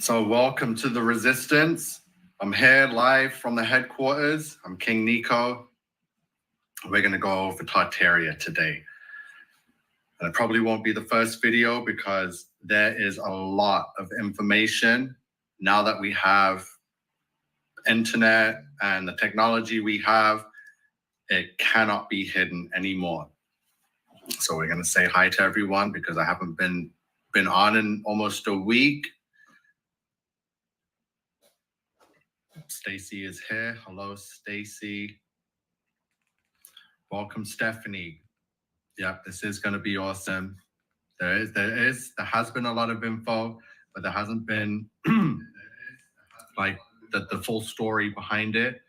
So welcome to the Resistance. I'm here live from the headquarters. I'm King NiCO. We're going to go over Tartaria today. And it probably won't be the first video because there is a lot of information now that we have internet and the technology we have. It cannot be hidden anymore. So we're going to say hi to everyone because I haven't been on in almost a week. Stacy is here. Hello, Stacy. Welcome, Stephanie. Yep, this is going to be awesome. There has been a lot of info, but there hasn't been like the full story behind it.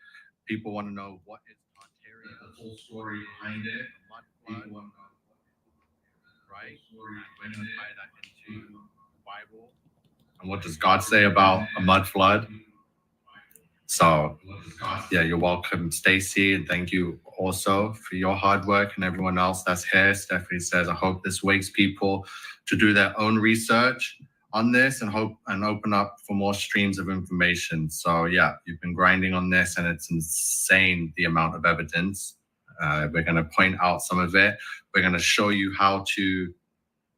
People want to know what is Tartaria, the full story behind it. People want to know right? We're going to tie that into the Bible. And what does God say about a mud flood? So, yeah, you're welcome, Stacy, and thank you also for your hard work and everyone else that's here. Stephanie says, I hope this wakes people to do their own research on this and open up for more streams of information. So, yeah, you've been grinding on this, and it's insane the amount of evidence. We're going to point out some of it. We're going to show you how to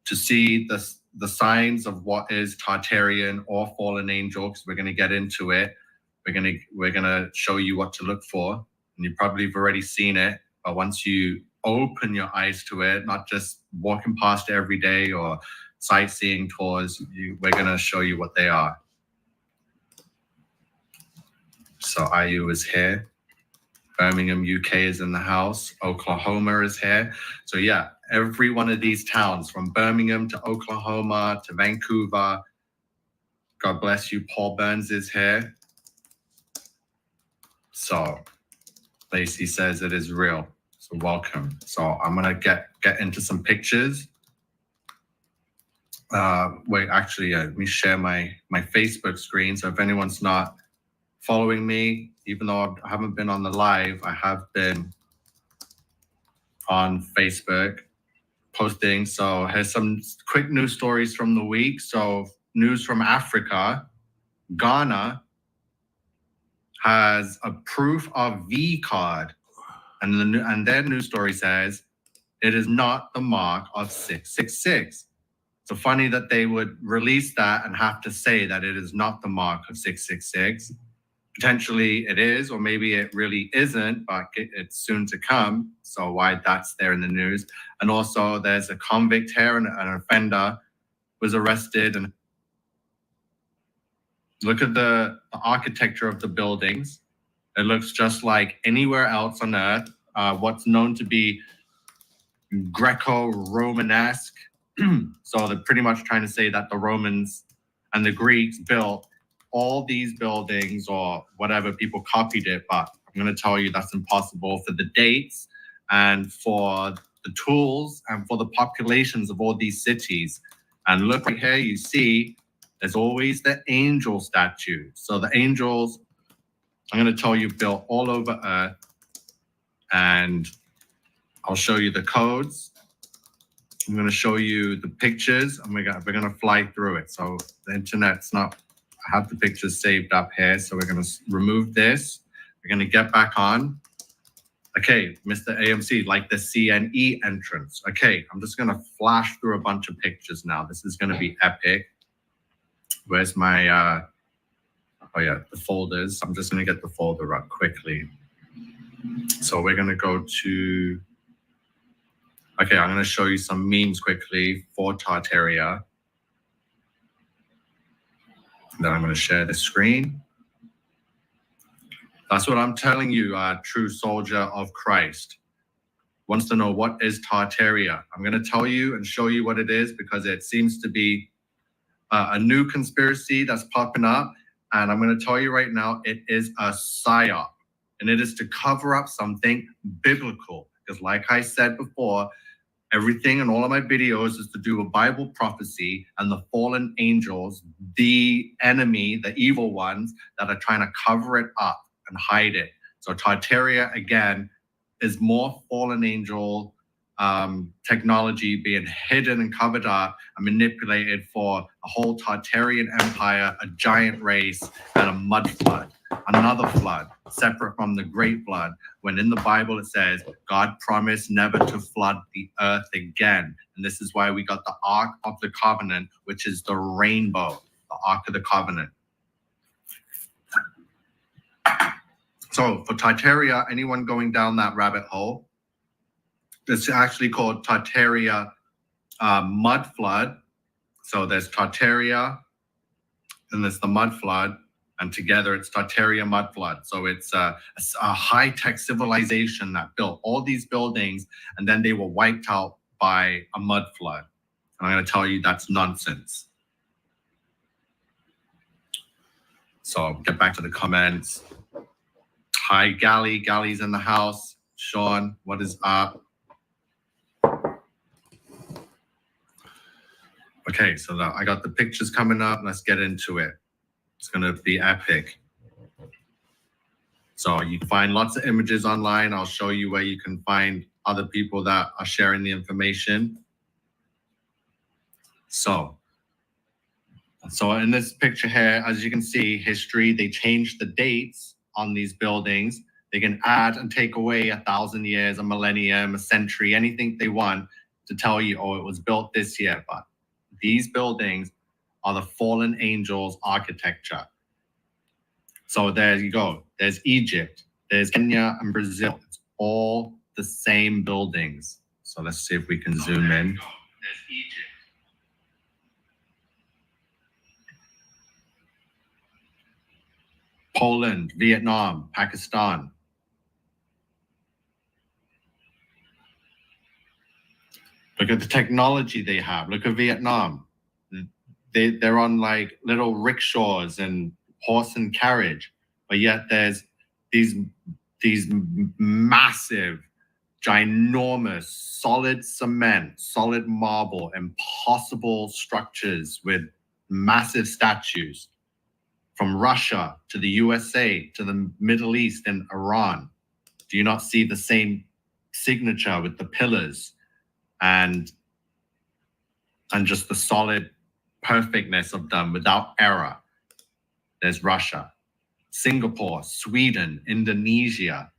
see the signs of what is Tartarian or fallen angel, because we're going to get into it. We're gonna show you what to look for, and you probably have already seen it. But once you open your eyes to it, not just walking past it every day or sightseeing tours, we're gonna show you what they are. So IU is here. Birmingham, UK is in the house. Oklahoma is here. So yeah, every one of these towns, from Birmingham to Oklahoma to Vancouver. God bless you. Paul Burns is here. So Lacey says it is real. So welcome. So I'm gonna get into some pictures. Wait, actually, let me share my Facebook screen. So if anyone's not following me, even though I haven't been on the live, I have been on Facebook posting. So here's some quick news stories from the week. So news from Africa, Ghana has a proof of V card, and their news story says it is not the mark of 666. So funny that they would release that and have to say that it is not the mark of 666. Potentially it is, or maybe it really isn't, but it's soon to come. So why that's there in the news. And also there's a convict here, and an offender was arrested. And look at the architecture of the buildings. It looks just like anywhere else on Earth. What's known to be Greco-Romanesque. So they're pretty much trying to say that the Romans and the Greeks built all these buildings, or whatever, people copied it. But I'm going to tell you that's impossible for the dates and for the tools and for the populations of all these cities. And look right here, you see, there's always the angel statue. So the angels, I'm going to tell you, built all over Earth, and I'll show you the codes. I'm going to show you the pictures, and we're going to fly through it. So the internet's not, I have the pictures saved up here. So we're going to remove this. We're going to get back on. Okay, Mr. AMC, like the CNE entrance. Okay, I'm just going to flash through a bunch of pictures now. This is going to be epic. Where's my, oh yeah, the folders. I'm just going to get the folder up quickly. So we're going to go to, okay, I'm going to show you some memes quickly for Tartaria. Then I'm going to share the screen. That's what I'm telling you, true soldier of Christ. Wants to know what is Tartaria. I'm going to tell you and show you what it is, because it seems to be a new conspiracy that's popping up. And I'm going to tell you right now, it is a psyop. And it is to cover up something biblical. Because like I said before, everything in all of my videos is to do with Bible prophecy and the fallen angels, the enemy, the evil ones that are trying to cover it up and hide it. So Tartaria, again, is more fallen angel technology being hidden and covered up and manipulated for a whole Tartarian empire, a giant race, and a mud flood, another flood, separate from the great flood, when in the Bible it says God promised never to flood the earth again. And this is why we got the Ark of the Covenant, which is the rainbow, the Ark of the Covenant. So for Tartaria, anyone going down that rabbit hole, it's actually called Tartaria mud flood. So there's Tartaria, and there's the mud flood, and together it's Tartaria mud flood. So it's a high-tech civilization that built all these buildings, and then they were wiped out by a mud flood. And I'm going to tell you that's nonsense. So get back to the comments. Hi, Gally. Gally's in the house. Sean, what is up? Okay, so now I got the pictures coming up. Let's get into it. It's going to be epic. So you can find lots of images online. I'll show you where you can find other people that are sharing the information. So in this picture here, as you can see, history, they changed the dates on these buildings. They can add and take away 1,000 years, a millennium, a century, anything they want to tell you, oh, it was built this year. But these buildings are the fallen angels' architecture. So there you go. There's Egypt, there's Kenya and Brazil. It's all the same buildings. So let's see if we can zoom in. There's Egypt. Poland, Vietnam, Pakistan. Look at the technology they have. Look at Vietnam. They're on like little rickshaws and horse and carriage, but yet there's these massive, ginormous, solid cement, solid marble, impossible structures with massive statues. From Russia to the USA to the Middle East and Iran. Do you not see the same signature with the pillars and just the solid perfectness of them without error? There's Russia, Singapore, Sweden, Indonesia.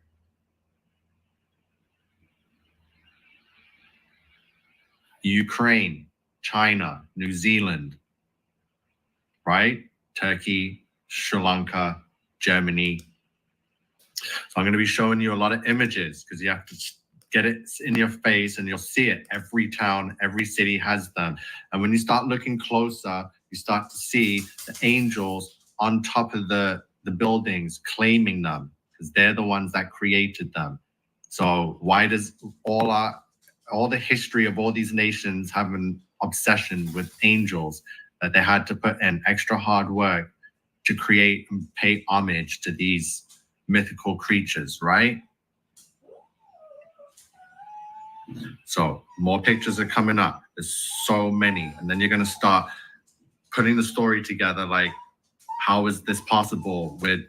Ukraine, China, New Zealand, right? Turkey, Sri Lanka, Germany. So I'm going to be showing you a lot of images because you have to get it in your face and you'll see it. Every town, every city has them. And when you start looking closer, you start to see the angels on top of the buildings claiming them because they're the ones that created them. So why does all the history of all these nations have an obsession with angels that they had to put in extra hard work to create and pay homage to these mythical creatures, right? So more pictures are coming up. There's so many. And then you're going to start putting the story together, like, how is this possible with,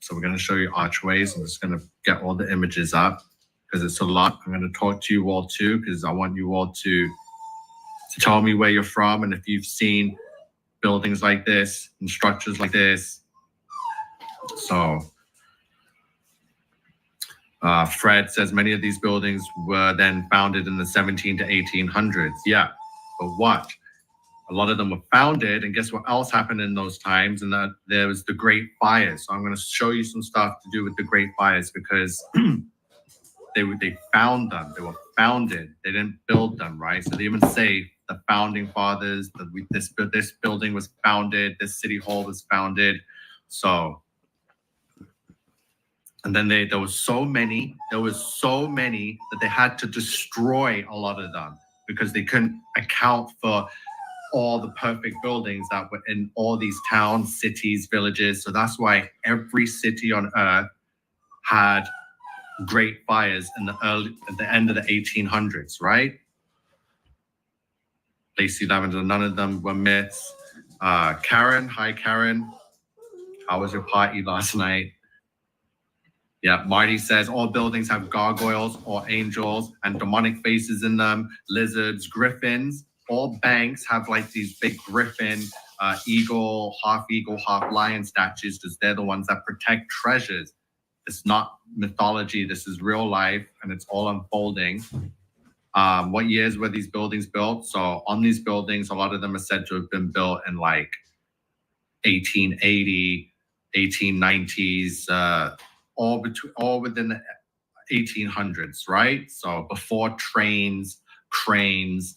so we're going to show you archways. I'm just going to get all the images up because it's a lot. I'm going to talk to you all too, because I want you all to tell me where you're from and if you've seen buildings like this and structures like this. So Fred says many of these buildings were then founded in the 17 to 1800s. Yeah, but what? A lot of them were founded, and guess what else happened in those times? And that there was the Great Fires. So I'm going to show you some stuff to do with the Great Fires because they found them. They were founded. They didn't build them, right? So they even say the founding fathers, this building was founded, this city hall was founded. So, and then there was so many that they had to destroy a lot of them because they couldn't account for all the perfect buildings that were in all these towns, cities, villages. So that's why every city on earth had great fires at the end of the 1800s, right? Lacey Lavender, none of them were myths. Karen, hi Karen. How was your party last night? Yeah, Marty says all buildings have gargoyles or angels and demonic faces in them, lizards, griffins. All banks have like these big griffin, eagle, half lion statues because they're the ones that protect treasures. It's not mythology. This is real life, and it's all unfolding. What years were these buildings built? So on these buildings, a lot of them are said to have been built in like 1880, 1890s, all within the 1800s, right? So before trains, cranes,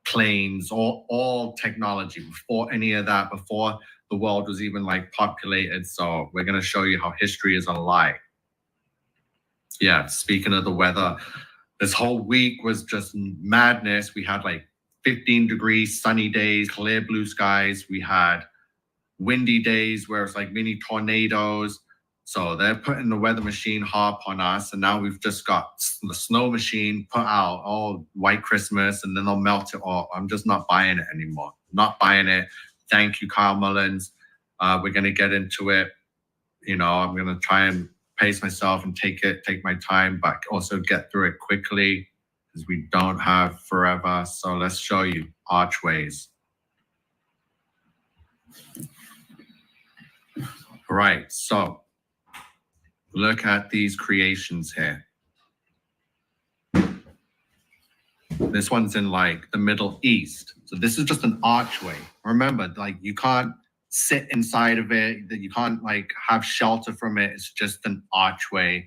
planes, all technology, before any of that, before the world was even like populated. So we're going to show you how history is a lie. Yeah, speaking of the weather, this whole week was just madness. We had like 15 degrees, sunny days, clear blue skies. We had windy days where it's like mini tornadoes. So they're putting the weather machine harp on us. And now we've just got the snow machine put out, oh, white Christmas, and then they'll melt it all. I'm just not buying it anymore. Not buying it. Thank you, Kyle Mullins. We're going to get into it. You know, I'm going to try and pace myself and take my time, but also get through it quickly because we don't have forever. So let's show you archways. All right, so look at these creations here. This one's in like the Middle East. So this is just an archway. Remember, like you can't sit inside of it, that you can't like have shelter from it. It's just an archway.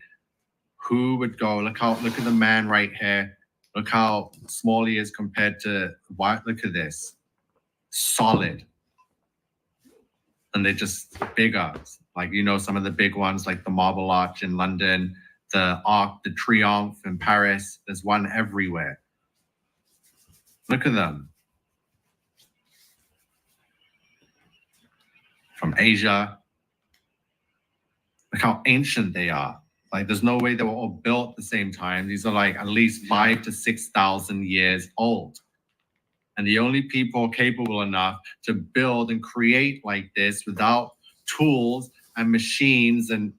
Who would go? Look at the man right here. Look how small he is compared to what? Look at this. Solid. And they're just bigger. Like, you know, some of the big ones, like the Marble Arch in London, the Arc de Triomphe in Paris. There's one everywhere. Look at them. From Asia. Look how ancient they are. Like, there's no way they were all built at the same time. These are like at least 5,000 to 6,000 years old. And the only people capable enough to build and create like this without tools and machines and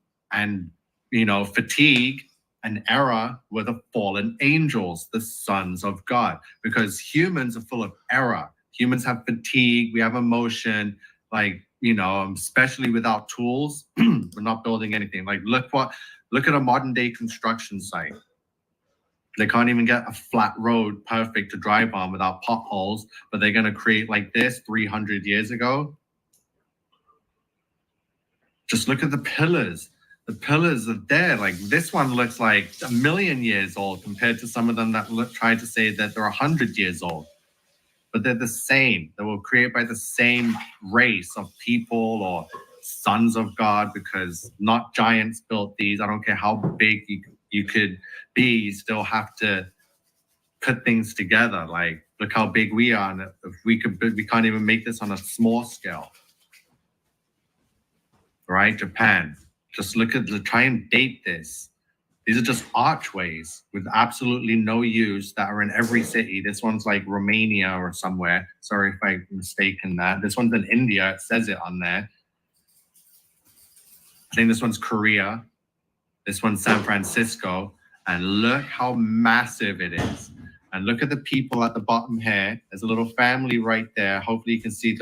you know, fatigue and error were the fallen angels, the sons of God, because humans are full of error. Humans have fatigue, we have emotion, like, you know, especially without tools, we're not building anything. Like, look at a modern day construction site. They can't even get a flat road perfect to drive on without potholes, but they're going to create like this 300 years ago. Just look at the pillars. The pillars are there. Like this one looks like 1,000,000 years old compared to some of them that try to say that they're 100 years old. But they're the same. They were created by the same race of people or sons of God, because not giants built these. I don't care how big you could be, you still have to put things together. Like, look how big we are. And if we can't even make this on a small scale. Right? Japan. Just try and date this. These are just archways with absolutely no use that are in every city. This one's like Romania or somewhere. Sorry if I'm mistaken that. This one's in India. It says it on there. I think this one's Korea. This one's San Francisco. And look how massive it is. And look at the people at the bottom here. There's a little family right there. Hopefully you can see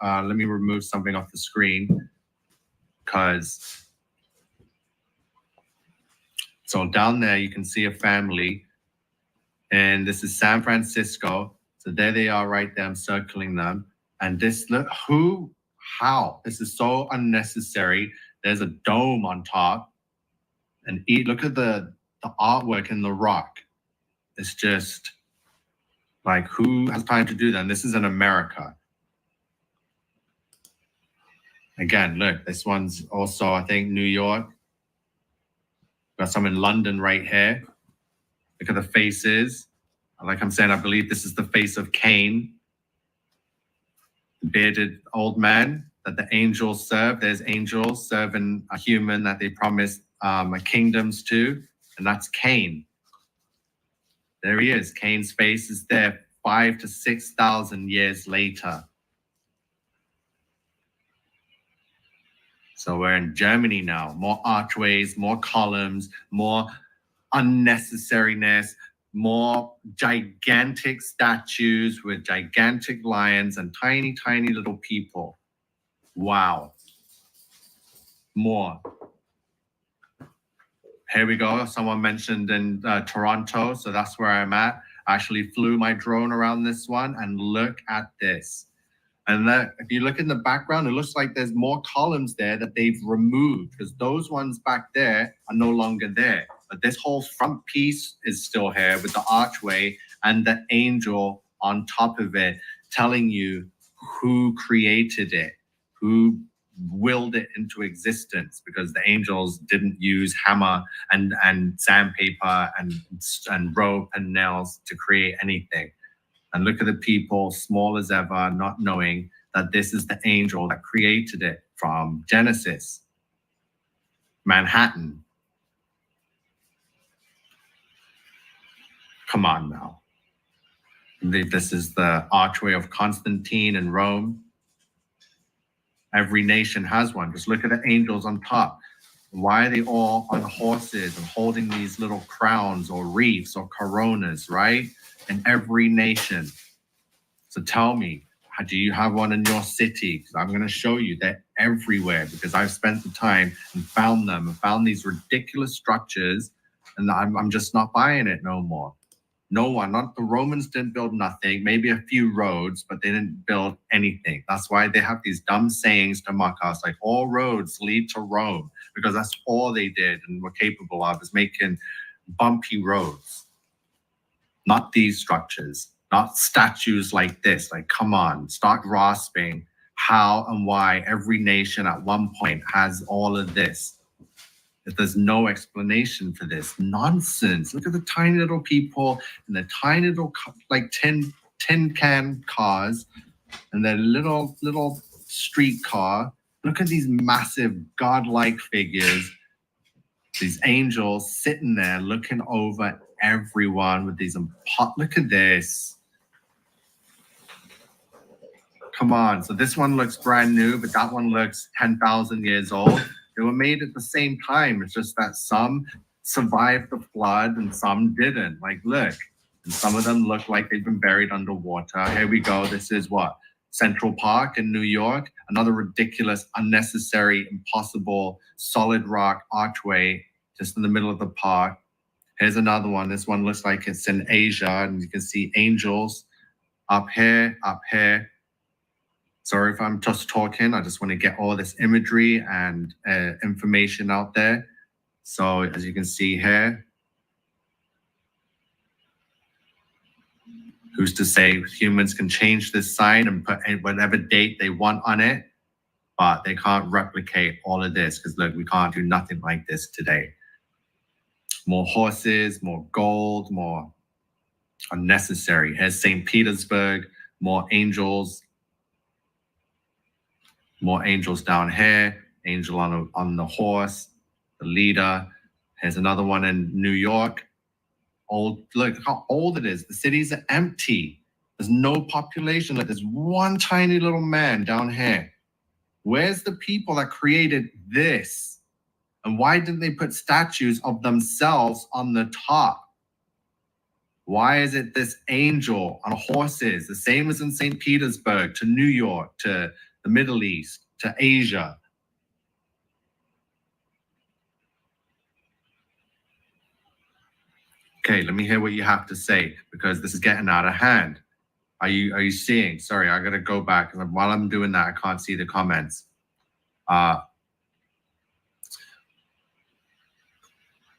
let me remove something off the screen. So down there, you can see a family. And this is San Francisco. So there they are right there. I'm circling them. And this, look, how? This is so unnecessary. There's a dome on top. And look at the artwork in the rock. It's just like, who has time to do that? And this is in America. Again, look, this one's also, I think, New York. Got some in London right here. Look at the faces. Like I'm saying, I believe this is the face of Cain, the bearded old man that the angels serve. There's angels serving a human that they promised kingdoms to, and that's Cain. There he is. Cain's face is there 5,000 to 6,000 years later. So we're in Germany now. More archways, more columns, more unnecessariness, more gigantic statues with gigantic lions and tiny, tiny little people. Wow. More. Here we go. Someone mentioned in Toronto, so that's where I'm at. I actually flew my drone around this one, and look at this. And if you look in the background, it looks like there's more columns there that they've removed, because those ones back there are no longer there. But this whole front piece is still here with the archway and the angel on top of it, telling you who created it, who willed it into existence, because the angels didn't use hammer and sandpaper and rope and nails to create anything. And look at the people, small as ever, not knowing that this is the angel that created it from Genesis. Manhattan. Come on now. This is the archway of Constantine in Rome. Every nation has one. Just look at the angels on top. Why are they all on horses and holding these little crowns or wreaths or coronas, right? In every nation. So tell me, do you have one in your city? Because I'm going to show you they're everywhere, because I've spent the time and found them and found these ridiculous structures, and I'm just not buying it no more. No one, not the Romans didn't build nothing, maybe a few roads, but they didn't build anything. That's why they have these dumb sayings to mock us, like all roads lead to Rome, because that's all they did and were capable of, is making bumpy roads. Not these structures, not statues like this. Like, come on, start grasping how and why every nation at one point has all of this. If there's no explanation for this nonsense. Look at the tiny little people and the tiny little like tin can cars and their little street car. Look at these massive godlike figures, these angels sitting there looking over everyone with these look at this. Come on. So this one looks brand new, but that one looks 10,000 years old. They were made at the same time. It's just that some survived the flood and some didn't. Like, look. And some of them look like they've been buried underwater. Here we go. This is what? Central Park in New York. Another ridiculous, unnecessary, impossible, solid rock archway just in the middle of the park. Here's another one. This one looks like it's in Asia, and you can see angels up here, up here. Sorry if I'm just talking. I just want to get all this imagery and information out there. So as you can see here, who's to say humans can change this sign and put whatever date they want on it, but they can't replicate all of this, because look, we can't do nothing like this today. More horses, more gold, more unnecessary. Here's St. Petersburg, more angels. More angels down here, angel on the horse, the leader. Here's another one in New York. Old, look how old it is. The cities are empty. There's no population. Like, there's one tiny little man down here. Where's the people that created this? And why didn't they put statues of themselves on the top? Why is it this angel on horses, the same as in St. Petersburg, to New York, to the Middle East, to Asia? Okay, let me hear what you have to say, because this is getting out of hand. Are you seeing? Sorry, I gotta go back. While I'm doing that, I can't see the comments.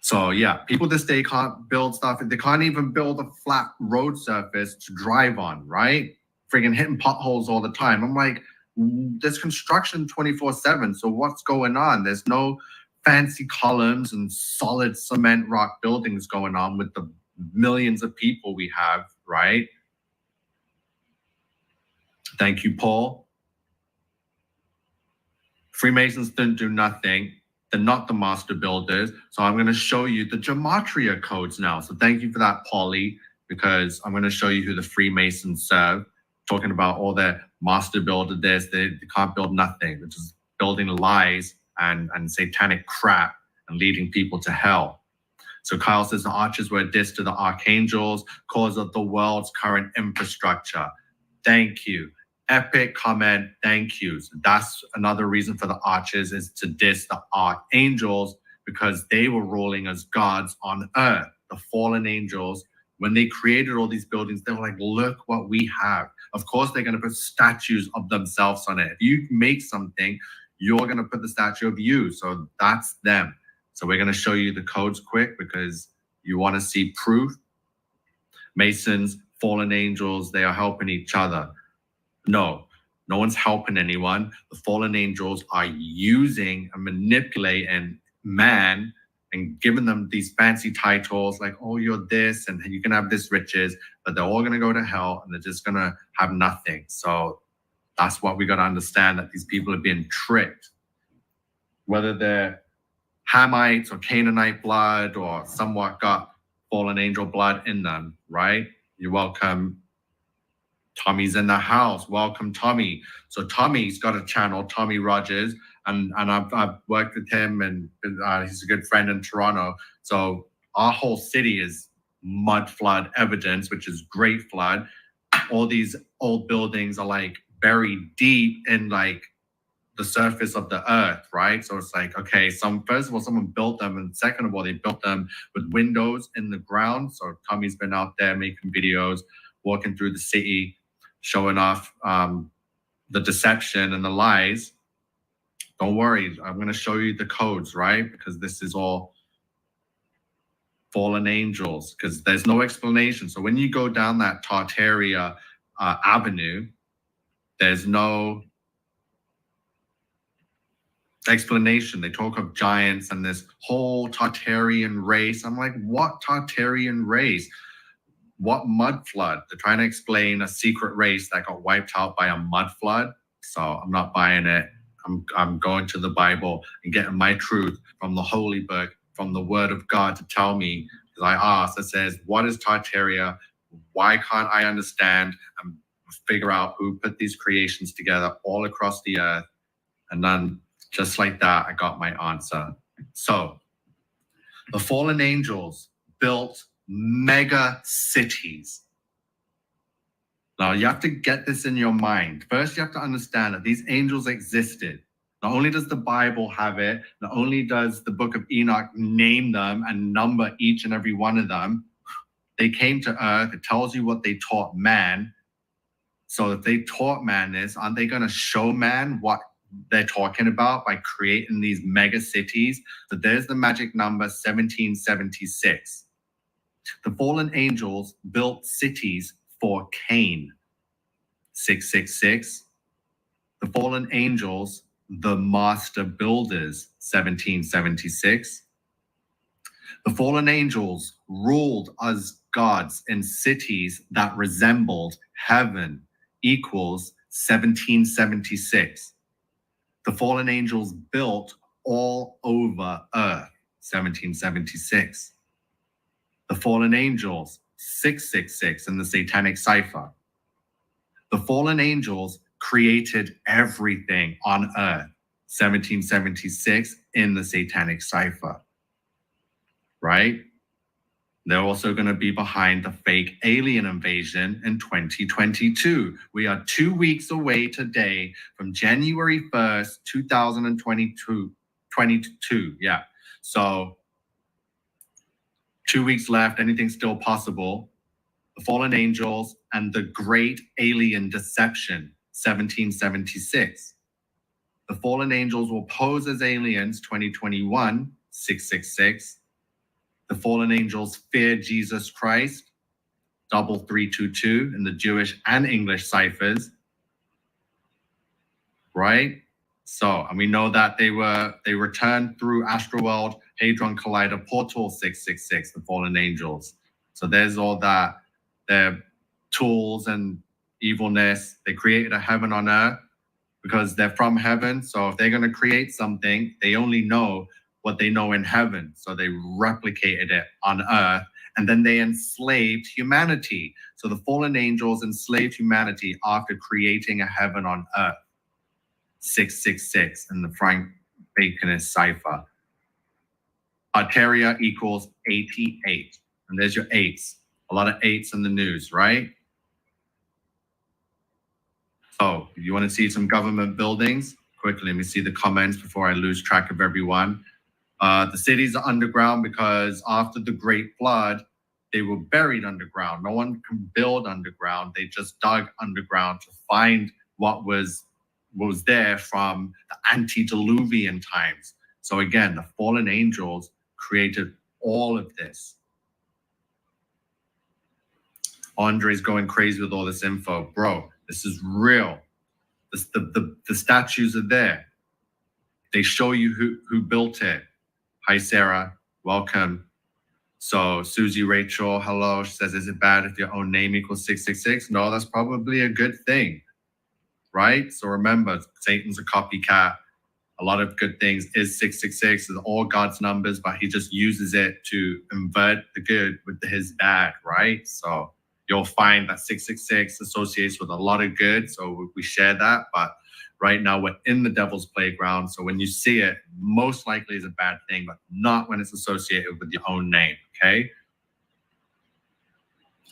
So yeah, people this day can't build stuff. They can't even build a flat road surface to drive on, right? Friggin' hitting potholes all the time. I'm like, there's construction 24/7. So what's going on? There's no fancy columns and solid cement rock buildings going on with the millions of people we have, right? Thank you, Paul. Freemasons didn't do nothing. They're not the master builders. So I'm going to show you the gematria codes now. So thank you for that, Paulie, because I'm going to show you who the Freemasons serve. Talking about all their master builder this, they can't build nothing. They're just building lies and satanic crap and leading people to hell. So Kyle says the archers were a diss to the archangels, cause of the world's current infrastructure. Thank you. Epic comment. Thank you. So that's another reason for the archers is to diss the archangels because they were ruling as gods on earth. The fallen angels, when they created all these buildings, they were like, look what we have. Of course, they're going to put statues of themselves on it. If you make something, you're going to put the statue of you. So that's them. So we're going to show you the codes quick because you want to see proof. Masons, fallen angels, they are helping each other. No one's helping anyone. The fallen angels are using and manipulating man and giving them these fancy titles like, oh, you're this and you can have this riches, but they're all going to go to hell and they're just going to have nothing. So that's what we got to understand, that these people are being tricked. Whether they're Hamites or Canaanite blood or somewhat got fallen angel blood in them, right? You're welcome. Tommy's in the house. Welcome, Tommy. So Tommy's got a channel, Tommy Rogers, and I've worked with him, and he's a good friend in Toronto. So our whole city is mud flood evidence, which is great flood. All these old buildings are like buried deep in like the surface of the earth, right? So it's like, okay, first of all, someone built them, and second of all, they built them with windows in the ground. So Tommy's been out there making videos, walking through the city, showing off the deception and the lies. Don't worry, I'm going to show you the codes, right? Because this is all fallen angels, because there's no explanation. So when you go down that Tartaria Avenue, there's no explanation. They talk of giants and this whole Tartarian race. I'm like, what Tartarian race? What mud flood? They're trying to explain a secret race that got wiped out by a mud flood. So I'm not buying it. I'm going to the Bible and getting my truth from the Holy Book, from the Word of God to tell me. Because I asked, it says, what is Tartaria? Why can't I understand and figure out who put these creations together all across the earth? And then just like that, I got my answer. So the fallen angels built mega cities. Now you have to get this in your mind. First, you have to understand that these angels existed. Not only does the Bible have it, not only does the book of Enoch name them and number each and every one of them, they came to earth. It tells you what they taught man. So if they taught man this, aren't they going to show man what they're talking about by creating these mega cities? So there's the magic number 1776. The fallen angels built cities for Cain, 666. The fallen angels, the master builders, 1776. The fallen angels ruled as gods in cities that resembled heaven, equals 1776. The fallen angels built all over earth, 1776. The fallen angels, 666 in the satanic cipher. The fallen angels created everything on earth, 1776 in the satanic cipher, right? They're also going to be behind the fake alien invasion in 2022. We are 2 weeks away today from January 1st, 2022. Yeah. So 2 weeks left. Anything's still possible. The fallen angels and the great alien deception, 1776. The fallen angels will pose as aliens, 2021, 666. The fallen angels fear Jesus Christ, 3322 in the Jewish and English ciphers, right? So, and we know that they returned through Astroworld Hadron Collider Portal 666, the fallen angels. So there's all that, their tools and evilness. They created a heaven on earth because they're from heaven. So if they're going to create something, they only know what they know in heaven. So they replicated it on earth, and then they enslaved humanity. So the fallen angels enslaved humanity after creating a heaven on earth. 666 in the fake in his cipher. Tartaria equals 88. And there's your eights. A lot of eights in the news, right? So if you want to see some government buildings, quickly, let me see the comments before I lose track of everyone. The cities are underground because after the Great Flood, they were buried underground. No one can build underground. They just dug underground to find what was there from the antediluvian times. So again, the fallen angels created all of this. Andre's going crazy with all this info. Bro, this is real. The statues are there. They show you who built it. Hi, Sarah. Welcome. So Susie Rachel, hello. She says, is it bad if your own name equals 666? No, that's probably a good thing, right? So remember, Satan's a copycat. A lot of good things is 666. It's all God's numbers, but he just uses it to invert the good with his bad, right? So you'll find that 666 associates with a lot of good. So we share that, but right now we're in the devil's playground. So when you see it, most likely is a bad thing, but not when it's associated with your own name, okay?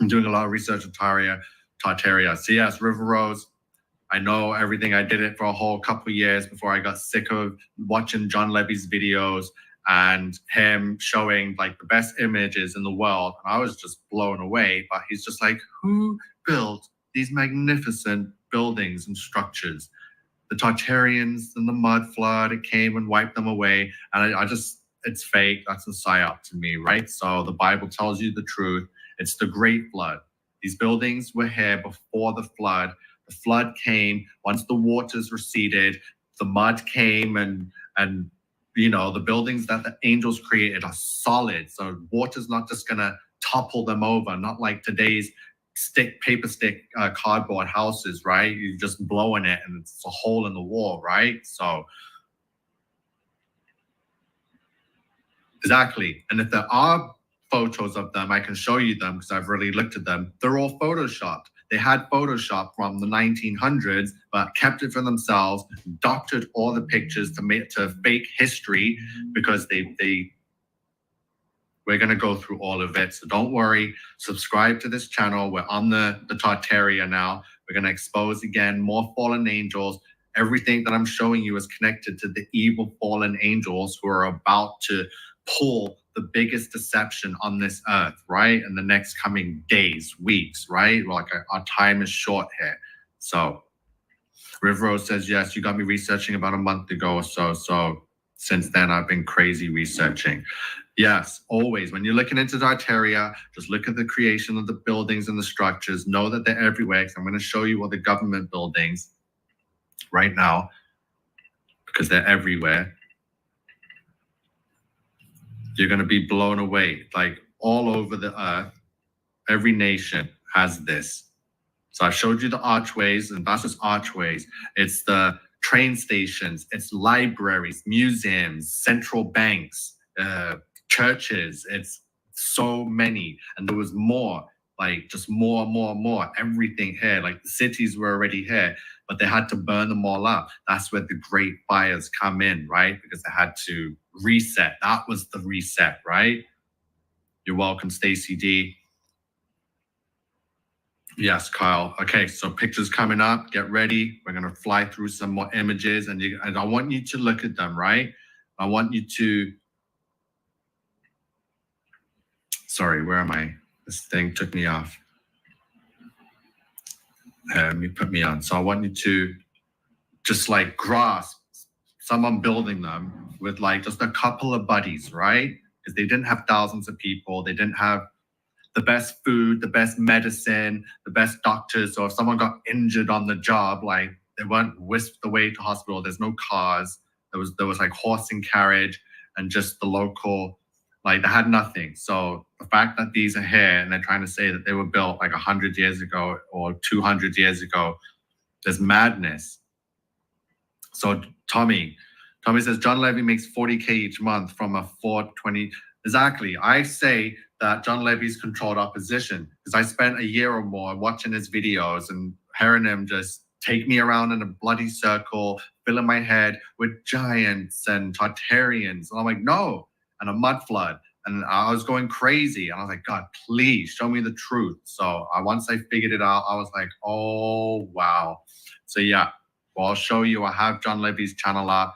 I'm doing a lot of research on Tartaria. So yes, River Rose. I know everything. I did it for a whole couple of years before I got sick of watching John Levy's videos and him showing like the best images in the world. And I was just blown away. But he's just like, who built these magnificent buildings and structures? The Tartarians and the mud flood, it came and wiped them away. And I just, it's fake. That's a psyop to me, right? So the Bible tells you the truth. It's the great flood. These buildings were here before the flood. The flood came. Once the waters receded, the mud came and you know, the buildings that the angels created are solid. So water's not just gonna topple them over, not like today's paper stick cardboard houses, right? You're just blowing it and it's a hole in the wall, right? So exactly. And if there are photos of them, I can show you them because I've really looked at them. They're all photoshopped. They had Photoshop from the 1900s, but kept it for themselves, doctored all the pictures to fake history because we're going to go through all of it. So don't worry. Subscribe to this channel. We're on the Tartaria now. We're going to expose again more fallen angels. Everything that I'm showing you is connected to the evil fallen angels who are about to pull the biggest deception on this earth, right? In the next coming days, weeks, right? Like our time is short here. So River Rose says, yes, you got me researching about a month ago or so. So since then, I've been crazy researching. Yes, always. When you're looking into Tartaria, just look at the creation of the buildings and the structures. Know that they're everywhere. Because I'm going to show you all the government buildings right now because they're everywhere. You're going to be blown away. Like all over the earth, every nation has this. So I showed you the archways, and that's just archways. It's the train stations, it's libraries, museums, central banks, churches. It's so many. And there was more, like just more, everything here. Like the cities were already here, but they had to burn them all up. That's where the great fires come in, right? Because they had to reset. That was the reset, right? You're welcome, Stacy D. Yes, Kyle. Okay, so pictures coming up. Get ready. We're going to fly through some more images, and I want you to look at them, right? I want you to... Sorry, where am I? This thing took me off. Let me put me on. So I want you to just like grasp someone building them with like just a couple of buddies, right? Because they didn't have thousands of people. They didn't have the best food, the best medicine, the best doctors. So if someone got injured on the job, like they weren't whisked away to hospital. There's no cars. There was like horse and carriage and just the local, like they had nothing. So the fact that these are here and they're trying to say that they were built like 100 years ago or 200 years ago, there's madness. So Tommy says, John Levy makes 40K each month from a 420. Exactly. I say that John Levy's controlled opposition because I spent a year or more watching his videos and hearing him just take me around in a bloody circle, filling my head with giants and Tartarians. And I'm like, no, and a mud flood. And I was going crazy. And I was like, God, please show me the truth. So once I figured it out, I was like, oh, wow. So yeah, well, I'll show you. I have John Levy's channel up.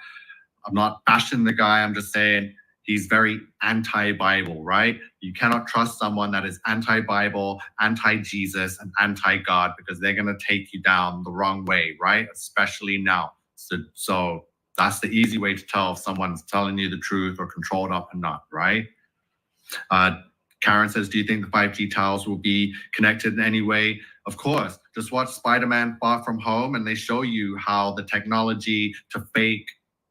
I'm not bashing the guy. I'm just saying he's very anti-Bible, right? You cannot trust someone that is anti-Bible, anti-Jesus, and anti-God, because they're going to take you down the wrong way, right? Especially now. So that's the easy way to tell if someone's telling you the truth or controlled up or not, right? Karen says, do you think the 5G towers will be connected in any way? Of course. Just watch Spider-Man Far From Home, and they show you how the technology to fake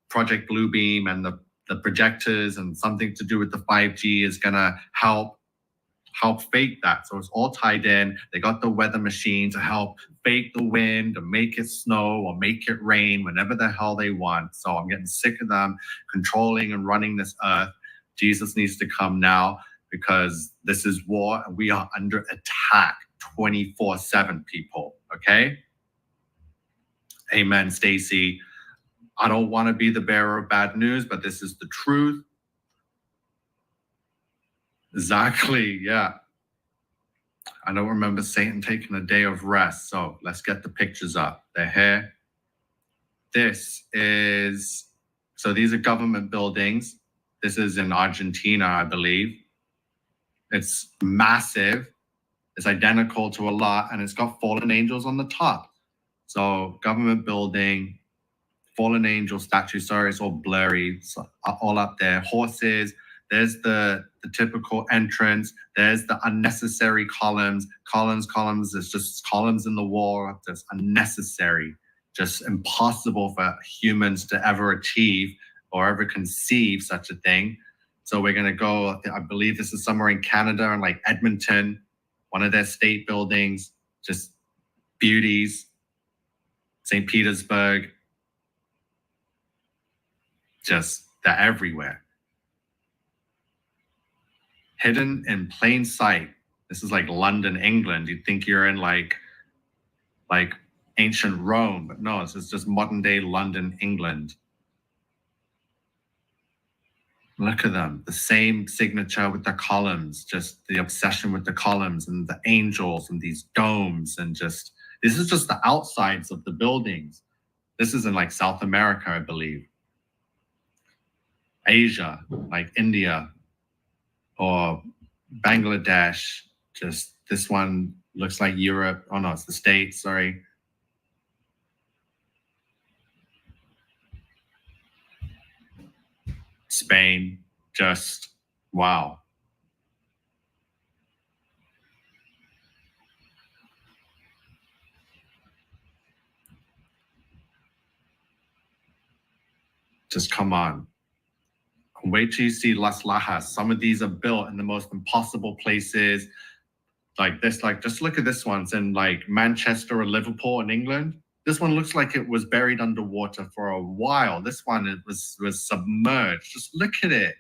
Project Bluebeam and the projectors and something to do with the 5G is going to help fake that. So it's all tied in. They got the weather machine to help fake the wind and make it snow or make it rain whenever the hell they want. So I'm getting sick of them controlling and running this earth. Jesus needs to come now, because this is war and we are under attack 24/7, people. Okay? Amen, Stacy. I don't want to be the bearer of bad news, but this is the truth. Exactly, yeah. I don't remember Satan taking a day of rest. So let's get the pictures up. They're here. This is, so these are government buildings. This is in Argentina, I believe. It's massive. It's identical to a lot, and it's got fallen angels on the top. So government building, fallen angel statue. Sorry, it's all blurry. It's all up there. Horses. There's the typical entrance. There's the unnecessary columns. Columns. There's just columns in the wall. That's unnecessary. Just impossible for humans to ever achieve or ever conceive such a thing. So we're gonna go, I believe this is somewhere in Canada, in like Edmonton, one of their state buildings, just beauties. St. Petersburg, just, they're everywhere. Hidden in plain sight. This is like London, England. You'd think you're in like ancient Rome, but no, this is just modern day London, England. Look at them, the same signature with the columns, just the obsession with the columns and the angels and these domes, and just, this is just the outsides of the buildings. This is in like South America, I believe. Asia, like India or Bangladesh. Just this one looks like Europe. Oh no, it's the States, sorry. Spain, just wow. Just come on. Wait till you see Las Lajas. Some of these are built in the most impossible places. Like this, like just look at this one. It's in like Manchester or Liverpool in England. This one looks like it was buried underwater for a while. This one it was submerged. Just look at it.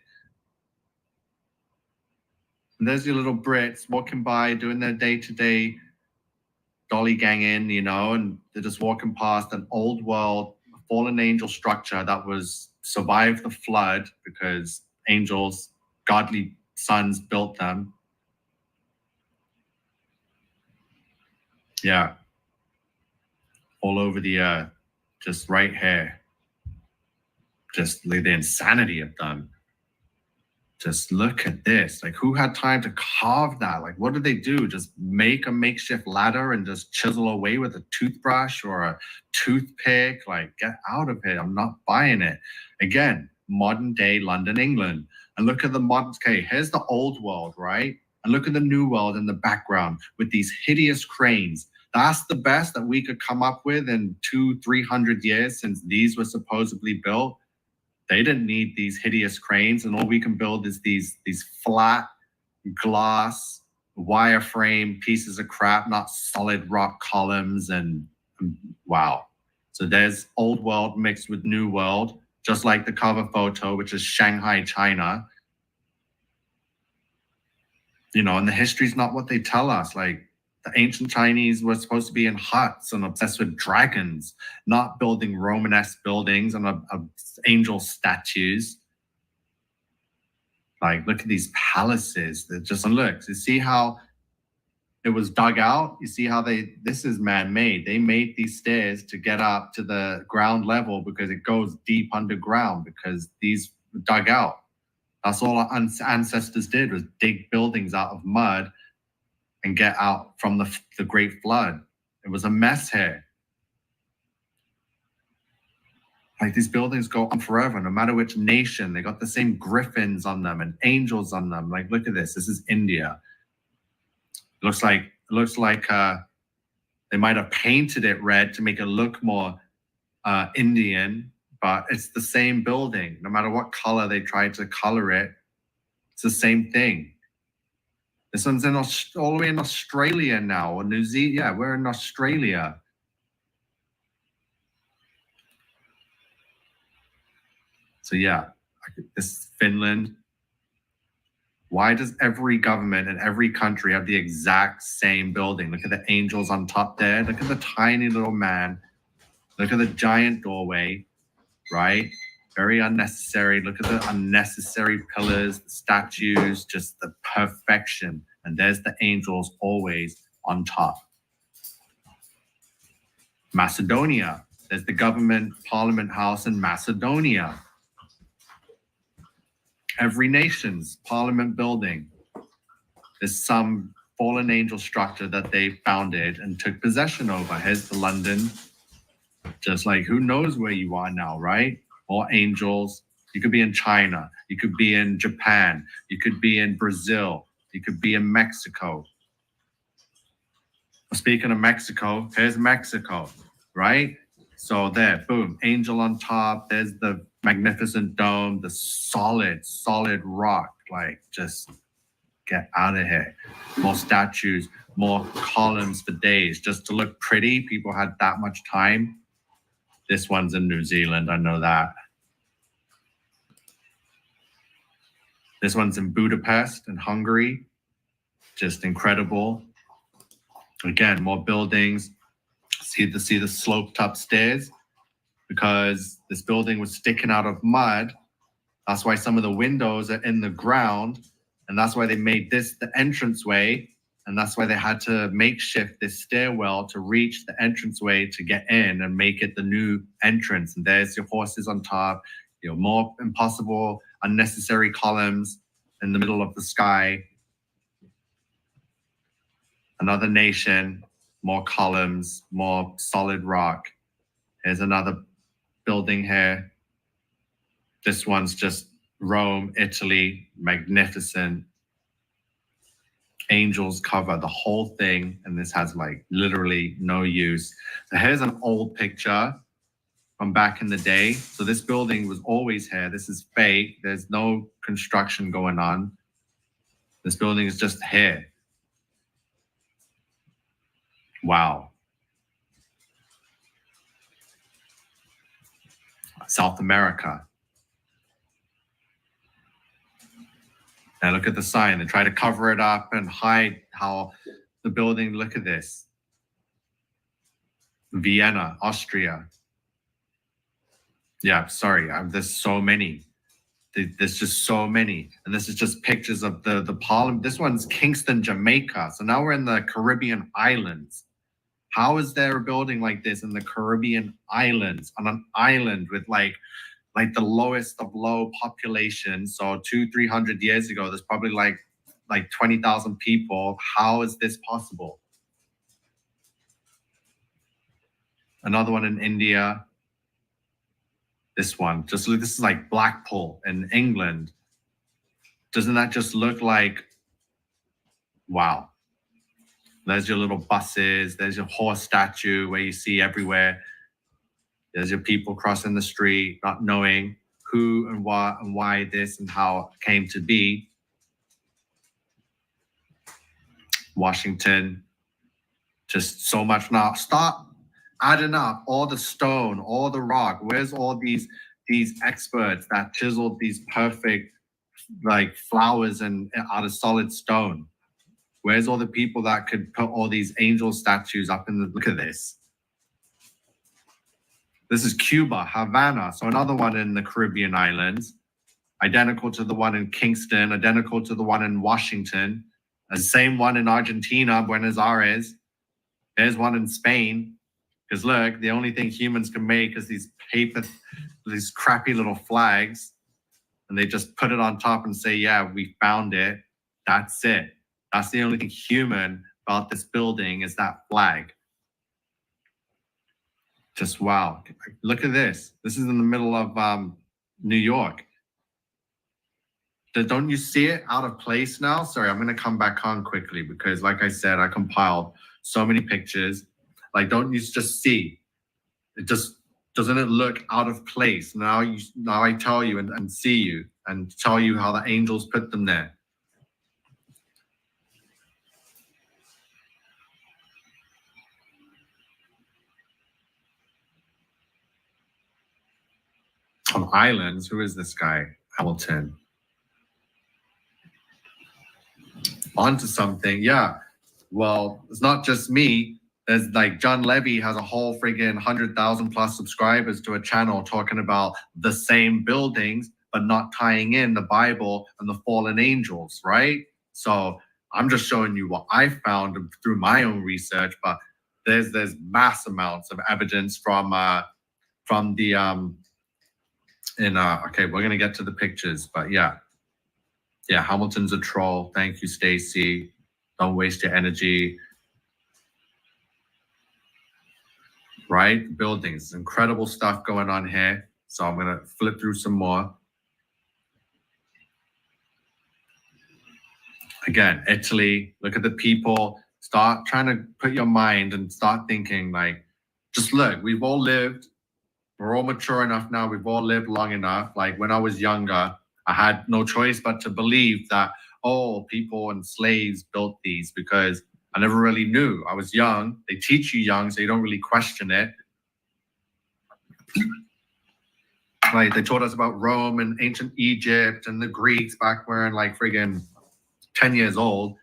And there's your little Brits walking by, doing their day-to-day dolly ganging, you know, and they're just walking past an old world fallen angel structure that was survived the flood because angels, godly sons built them. Yeah. All over the earth, just right here. Just the insanity of them. Just look at this. Like, who had time to carve that? Like, what did they do? Just make a makeshift ladder and just chisel away with a toothbrush or a toothpick? Like, get out of it. I'm not buying it. Again, modern day London, England. And look at the modern, okay, here's the old world, right? And look at the new world in the background with these hideous cranes. That's the best that we could come up with in 200-300 years since these were supposedly built. They didn't need these hideous cranes, and all we can build is these flat glass wireframe pieces of crap, not solid rock columns. And wow. So there's old world mixed with new world, just like the cover photo, which is Shanghai, China. You know, and the history's not what they tell us. Like, The ancient Chinese were supposed to be in huts and obsessed with dragons, not building Romanesque buildings and angel statues. Like, look at these palaces. They're just, and look, you see how it was dug out? You see how this is man-made. They made these stairs to get up to the ground level because it goes deep underground, because these were dug out. That's all our ancestors did, was dig buildings out of mud and get out from the Great Flood. It was a mess here. Like, these buildings go on forever, no matter which nation. They got the same griffins on them and angels on them. Like, look at this. This is India. It looks like they might have painted it red to make it look more Indian, but it's the same building. No matter what color they try to color it, it's the same thing. This one's all the way in Australia now, or New Zealand. Yeah, we're in Australia. So yeah, this is Finland. Why does every government and every country have the exact same building? Look at the angels on top there. Look at the tiny little man. Look at the giant doorway, right? Very unnecessary. Look at the unnecessary pillars, the statues, just the perfection. And there's the angels always on top. Macedonia. There's the government parliament house in Macedonia. Every nation's parliament building is some fallen angel structure that they founded and took possession over. Here's the London. Just like, who knows where you are now, right? All angels. You could be in China. You could be in Japan. You could be in Brazil. You could be in Mexico. Speaking of Mexico, here's Mexico, right? So there, boom, angel on top. There's the magnificent dome, the solid rock. Like, just get out of here. More statues, more columns for days. Just to look pretty, people had that much time. This one's in New Zealand, I know that. This one's in Budapest in Hungary. Just incredible. Again, more buildings. See the sloped up stairs, because this building was sticking out of mud. That's why some of the windows are in the ground, and that's why they made this the entranceway, and that's why they had to makeshift this stairwell to reach the entranceway to get in and make it the new entrance. And there's your horses on top, more impossible, unnecessary columns in the middle of the sky. Another nation, more columns, more solid rock. Here's another building here. This one's just Rome, Italy, magnificent. Angels cover the whole thing, and this has like literally no use. So here's an old picture from back in the day. So this building was always here. This is fake. There's no construction going on. This building is just here. Wow. South America. And look at the sign. They try to cover it up and hide how the building, look at this. Vienna, Austria. Yeah, sorry, there's so many. There's just so many. And this is just pictures of the parliament. This one's Kingston, Jamaica. So now we're in the Caribbean islands. How is there a building like this in the Caribbean islands, on an island with like the lowest of low population? So 200-300 years ago, there's probably like 20,000 people. How is this possible? Another one in India. This one, just look, this is like Blackpool in England. Doesn't that just look like, wow. There's your little buses. There's your horse statue where you see everywhere. There's your people crossing the street, not knowing who and what and why this and how it came to be. Washington, just so much now. Start adding up all the stone, all the rock. Where's all these experts that chiseled these perfect like flowers and out of solid stone? Where's all the people that could put all these angel statues up in the, look at this. This is Cuba, Havana. So another one in the Caribbean islands, identical to the one in Kingston, identical to the one in Washington, the same one in Argentina, Buenos Aires. There's one in Spain. Because look, the only thing humans can make is these crappy little flags, and they just put it on top and say, yeah, we found it. That's it. That's the only thing human about this building is that flag. Just wow. Look at this. This is in the middle of New York. Don't you see it out of place now? Sorry, I'm going to come back on quickly because, like I said, I compiled so many pictures. Like, don't you just see? It just doesn't it look out of place? Now I tell you and see you and tell you how the angels put them there. On islands, who is this guy? Hamilton. Onto something, yeah. Well, it's not just me. There's like John Levy has a whole friggin' 100,000 plus subscribers to a channel talking about the same buildings, but not tying in the Bible and the fallen angels, right? So I'm just showing you what I found through my own research, but there's mass amounts of evidence from the okay, we're gonna get to the pictures, but yeah, Hamilton's a troll. Thank you, Stacy. Don't waste your energy. Right, buildings, incredible stuff going on here. So I'm gonna flip through some more. Again, Italy, look at the people. Start trying to put your mind and start thinking like, just look, we've all lived. We're all mature enough now. We've all lived long enough. Like when I was younger, I had no choice but to believe that, oh, people and slaves built these because I never really knew. I was young. They teach you young, so you don't really question it. Like they taught us about Rome and ancient Egypt and the Greeks back when like friggin' 10 years old.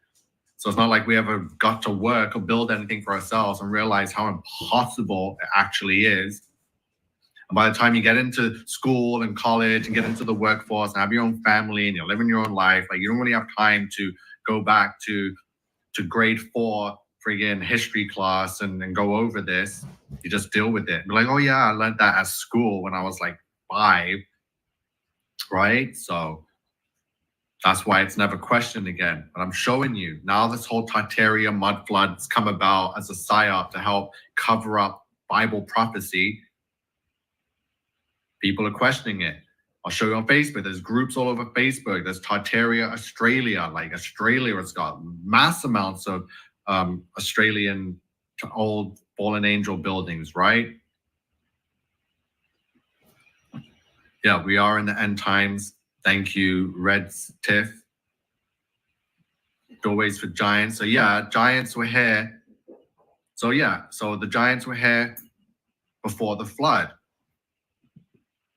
So it's not like we ever got to work or build anything for ourselves and realize how impossible it actually is. And by the time you get into school and college and get into the workforce and have your own family and you're living your own life, like you don't really have time to go back to grade 4 friggin' history class and go over this. You just deal with it. You're like, oh yeah, I learned that at school when I was like 5, right? So that's why it's never questioned again. But I'm showing you now this whole Tartaria mud floods come about as a psyop to help cover up Bible prophecy. People are questioning it. I'll show you on Facebook. There's groups all over Facebook. There's Tartaria Australia. Like Australia has got mass amounts of Australian old fallen angel buildings, right? Yeah, we are in the end times. Thank you, Red Tiff. Doorways for giants. So yeah, giants were here. So yeah, so the giants were here before the flood.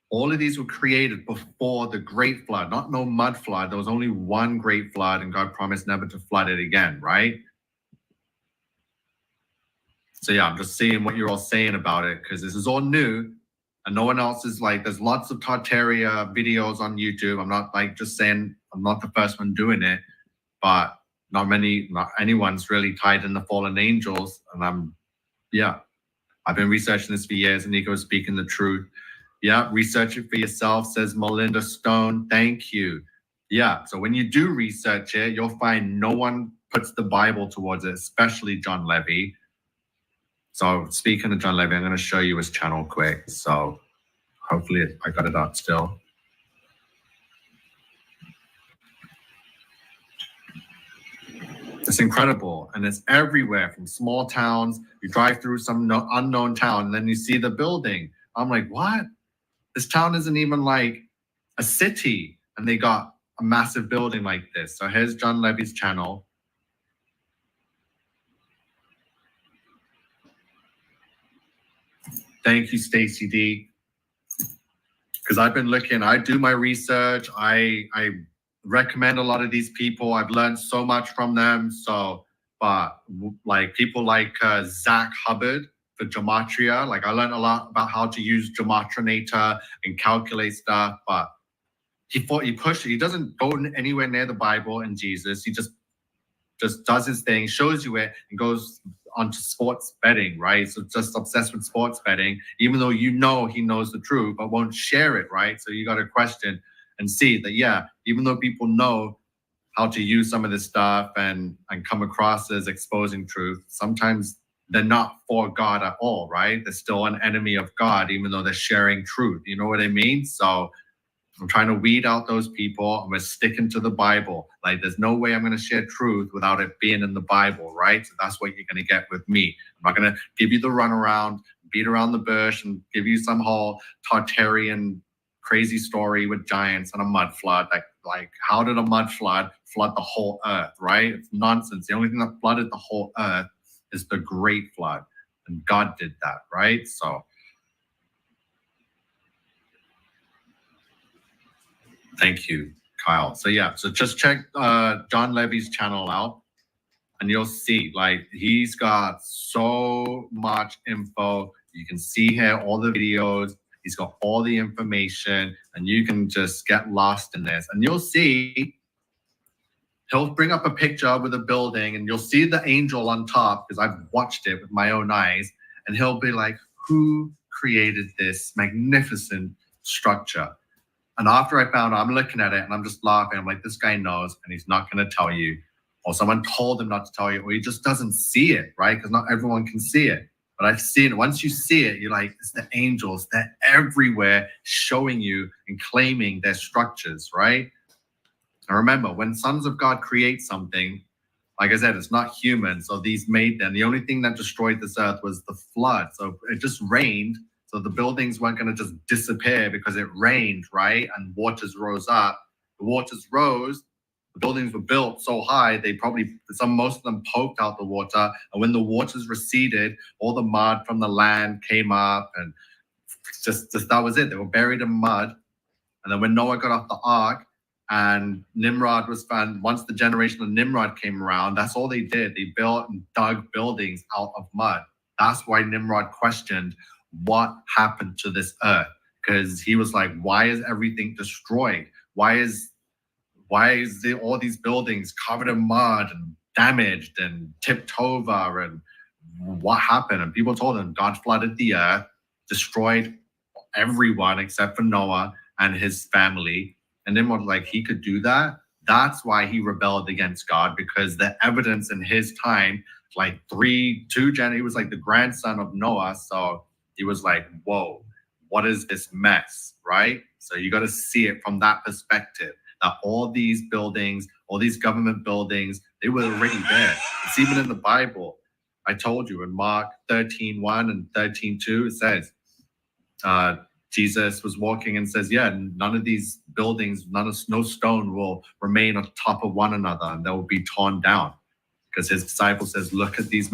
All of these were created before the great flood, not no mud flood. There was only one great flood and God promised never to flood it again, right? So yeah, I'm just seeing what you're all saying about it because this is all new and no one else is like, there's lots of Tartaria videos on YouTube. I'm not like just saying I'm not the first one doing it, but not anyone's really tied in the fallen angels. And I've been researching this for years and NiCO is speaking the truth. Yeah, research it for yourself, says Melinda Stone. Thank you. Yeah, so when you do research it, you'll find no one puts the Bible towards it, especially John Levy. So speaking of John Levy, I'm going to show you his channel quick. So hopefully I got it up still. It's incredible, and it's everywhere from small towns. You drive through some unknown town, and then you see the building. I'm like, what? This town isn't even like a city, and they got a massive building like this. So here's John Levy's channel. Thank you, Stacy D. Because I've been looking, I do my research. I recommend a lot of these people. I've learned so much from them. So, but like people like Zach Hubbard for gematria, like I learned a lot about how to use gematrinator and calculate stuff. But he pushed it. He doesn't go anywhere near the Bible and Jesus. He just does his thing, shows you it, and goes onto sports betting, right? So just obsessed with sports betting, even though you know he knows the truth, but won't share it, right? So you got to question and see that, yeah, even though people know how to use some of this stuff and come across as exposing truth, sometimes they're not for God at all, right? They're still an enemy of God, even though they're sharing truth. You know what I mean? So I'm trying to weed out those people, and we're sticking to the Bible. Like, there's no way I'm going to share truth without it being in the Bible, right? So that's what you're going to get with me. I'm not going to give you the runaround, beat around the bush, and give you some whole Tartarian crazy story with giants and a mud flood. Like how did a mud flood the whole earth, right? It's nonsense. The only thing that flooded the whole earth is the Great Flood, and God did that, right? So thank you, Kyle. So yeah, so just check John Levy's channel out, and you'll see, like, he's got so much info. You can see here all the videos. He's got all the information, and you can just get lost in this. And you'll see, he'll bring up a picture with a building, and you'll see the angel on top, because I've watched it with my own eyes, and he'll be like, who created this magnificent structure? And after I found out, I'm looking at it and I'm just laughing. I'm like, this guy knows, and he's not going to tell you. Or someone told him not to tell you, or he just doesn't see it, right? Because not everyone can see it. But I've seen it. Once you see it, you're like, it's the angels. They're everywhere showing you and claiming their structures, right? And remember, when sons of God create something, like I said, it's not human. So these made them. The only thing that destroyed this earth was the flood. So it just rained. So the buildings weren't going to just disappear because it rained, right? And waters rose up. The waters rose. The buildings were built so high, most of them poked out the water. And when the waters receded, all the mud from the land came up, and just that was it. They were buried in mud. And then when Noah got off the ark and Nimrod was found, once the generation of Nimrod came around, that's all they did. They built and dug buildings out of mud. That's why Nimrod questioned what happened to this earth, because he was like, why is everything destroyed? Why is all these buildings covered in mud and damaged and tipped over, and what happened? And people told him God flooded the earth, destroyed everyone except for Noah and his family. And Nimrod was like, he could do that? That's why he rebelled against God, because the evidence in his time, like he was like the grandson of Noah. So he was like, whoa, what is this mess, right? So you got to see it from that perspective, that all these buildings, all these government buildings, they were already there. It's even in the Bible. I told you in Mark 13:1 and 13:2, it says, Jesus was walking and says, yeah, none of these buildings, no stone will remain on top of one another, and they will be torn down. Because his disciple says, look at these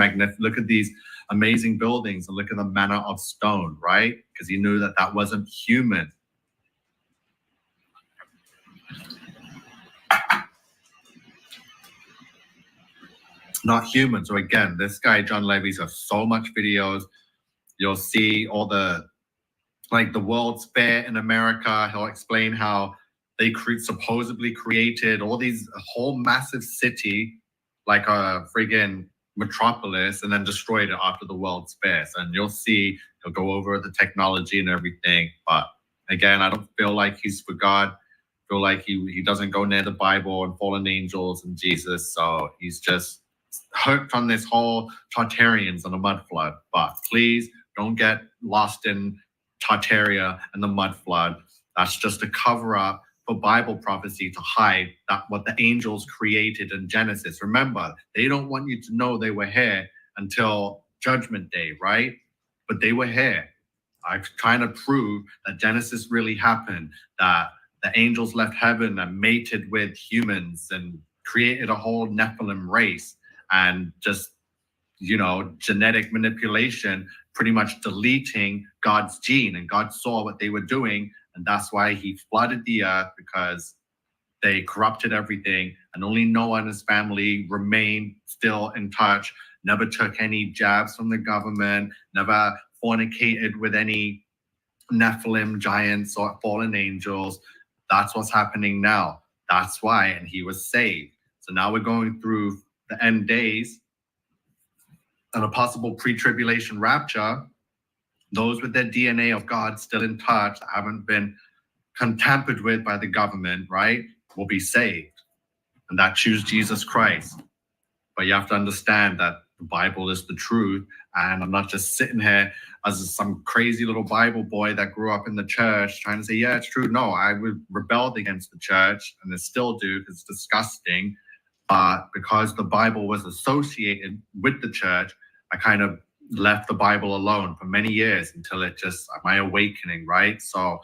amazing buildings, and look at the manner of stone, right? Because he knew that wasn't human. Not human. So again, this guy, John Levy's got so much videos. You'll see all the World's Fair in America. He'll explain how they supposedly created a whole massive city, like a friggin' metropolis, and then destroyed it after the World's Fair. And you'll see, he'll go over the technology and everything. But again, I don't feel like he's for God. I feel like he doesn't go near the Bible and fallen angels and Jesus. So he's just hooked on this whole Tartarians and the mud flood. But please don't get lost in Tartaria and the mud flood. That's just a cover up for Bible prophecy to hide that what the angels created in Genesis. Remember, they don't want you to know they were here until Judgment Day, right? But they were here. I'm trying to prove that Genesis really happened, that the angels left heaven and mated with humans and created a whole Nephilim race, and just, genetic manipulation, pretty much deleting God's gene. And God saw what they were doing, and that's why he flooded the earth, because they corrupted everything, and only Noah and his family remained still in touch, never took any jabs from the government, never fornicated with any Nephilim giants or fallen angels. That's what's happening now. That's why, and he was saved. So now we're going through the end days and a possible pre-tribulation rapture. Those with their DNA of God still in touch, that haven't been tampered with by the government, right, will be saved. And that choose Jesus Christ. But you have to understand that the Bible is the truth. And I'm not just sitting here as some crazy little Bible boy that grew up in the church trying to say, yeah, it's true. No, I rebelled against the church, and I still do, because it's disgusting. But because the Bible was associated with the church, I kind of left the Bible alone for many years until it just, my awakening, right? So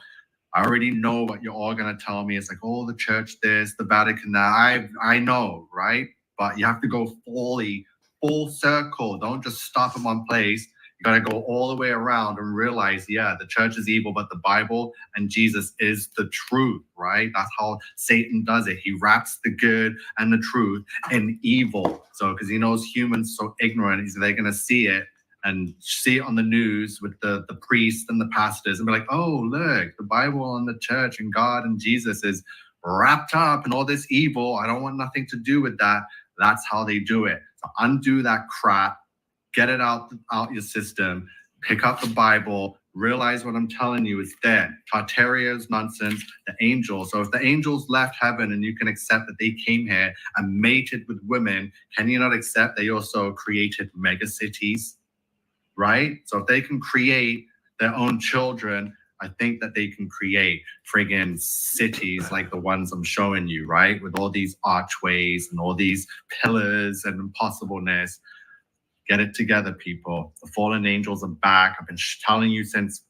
I already know what you're all going to tell me. It's like, oh, the church this, the Vatican that. I know, right? But you have to go full circle. Don't just stop in one place. You got to go all the way around and realize, yeah, the church is evil, but the Bible and Jesus is the truth, right? That's how Satan does it. He wraps the good and the truth in evil. So, because he knows humans so ignorant, they're going to see it and see it on the news with the priests and the pastors and be like, oh, look, the Bible and the church and God and Jesus is wrapped up in all this evil. I don't want nothing to do with that. That's how they do it. So undo that crap, get it out your system, pick up the Bible, realize what I'm telling you is there. Tartaria is nonsense. The angels. So if the angels left heaven and you can accept that they came here and mated with women, can you not accept they also created mega cities? Right? So if they can create their own children, I think that they can create friggin' cities like the ones I'm showing you, right? With all these archways and all these pillars and impossibleness. Get it together, people. The fallen angels are back. I've been telling you since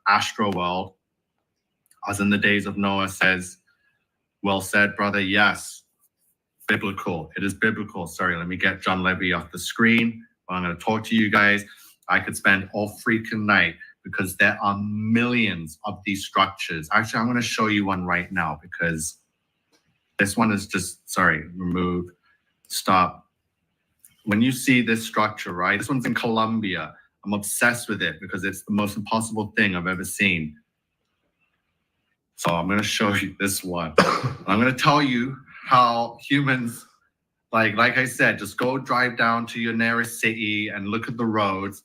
Astro World, as in the days of Noah says, well said, brother, yes. Biblical. It is biblical. Sorry, let me get John Levy off the screen. I'm going to talk to you guys. I could spend all freaking night because there are millions of these structures. Actually, I'm going to show you one right now because this one is just, sorry, remove, stop. When you see this structure, right? This one's in Colombia. I'm obsessed with it because it's the most impossible thing I've ever seen. So I'm going to show you this one. I'm going to tell you how humans, like I said, just go drive down to your nearest city and look at the roads.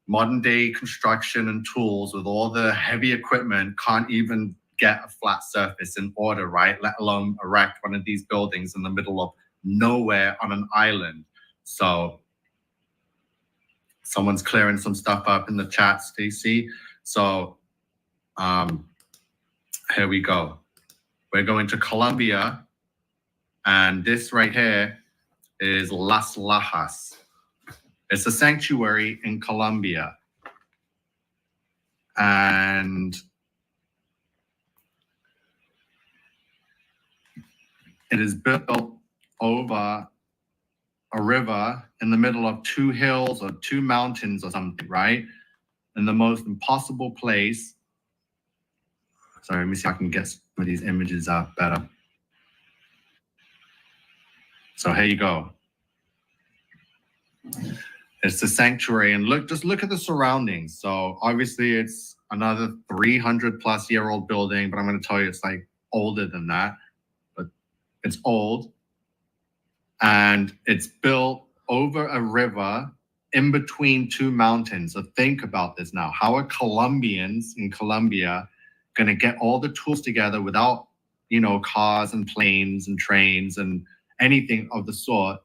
Modern day construction and tools with all the heavy equipment can't even get a flat surface in order, right? Let alone erect one of these buildings in the middle of nowhere on an island. So someone's clearing some stuff up in the chat, Stacy. So here we go. We're going to Colombia, and this right here is Las Lajas. It's a sanctuary in Colombia. And it is built over a river in the middle of two hills or two mountains or something, right? In the most impossible place. Sorry, let me see if I can get some of these images up better. So here you go. It's the sanctuary, and just look at the surroundings. So obviously it's another 300+ year old building, but I'm going to tell you it's like older than that, but it's old. And it's built over a river in between two mountains. So think about this now. How are Colombians in Colombia going to get all the tools together without, cars and planes and trains and anything of the sort?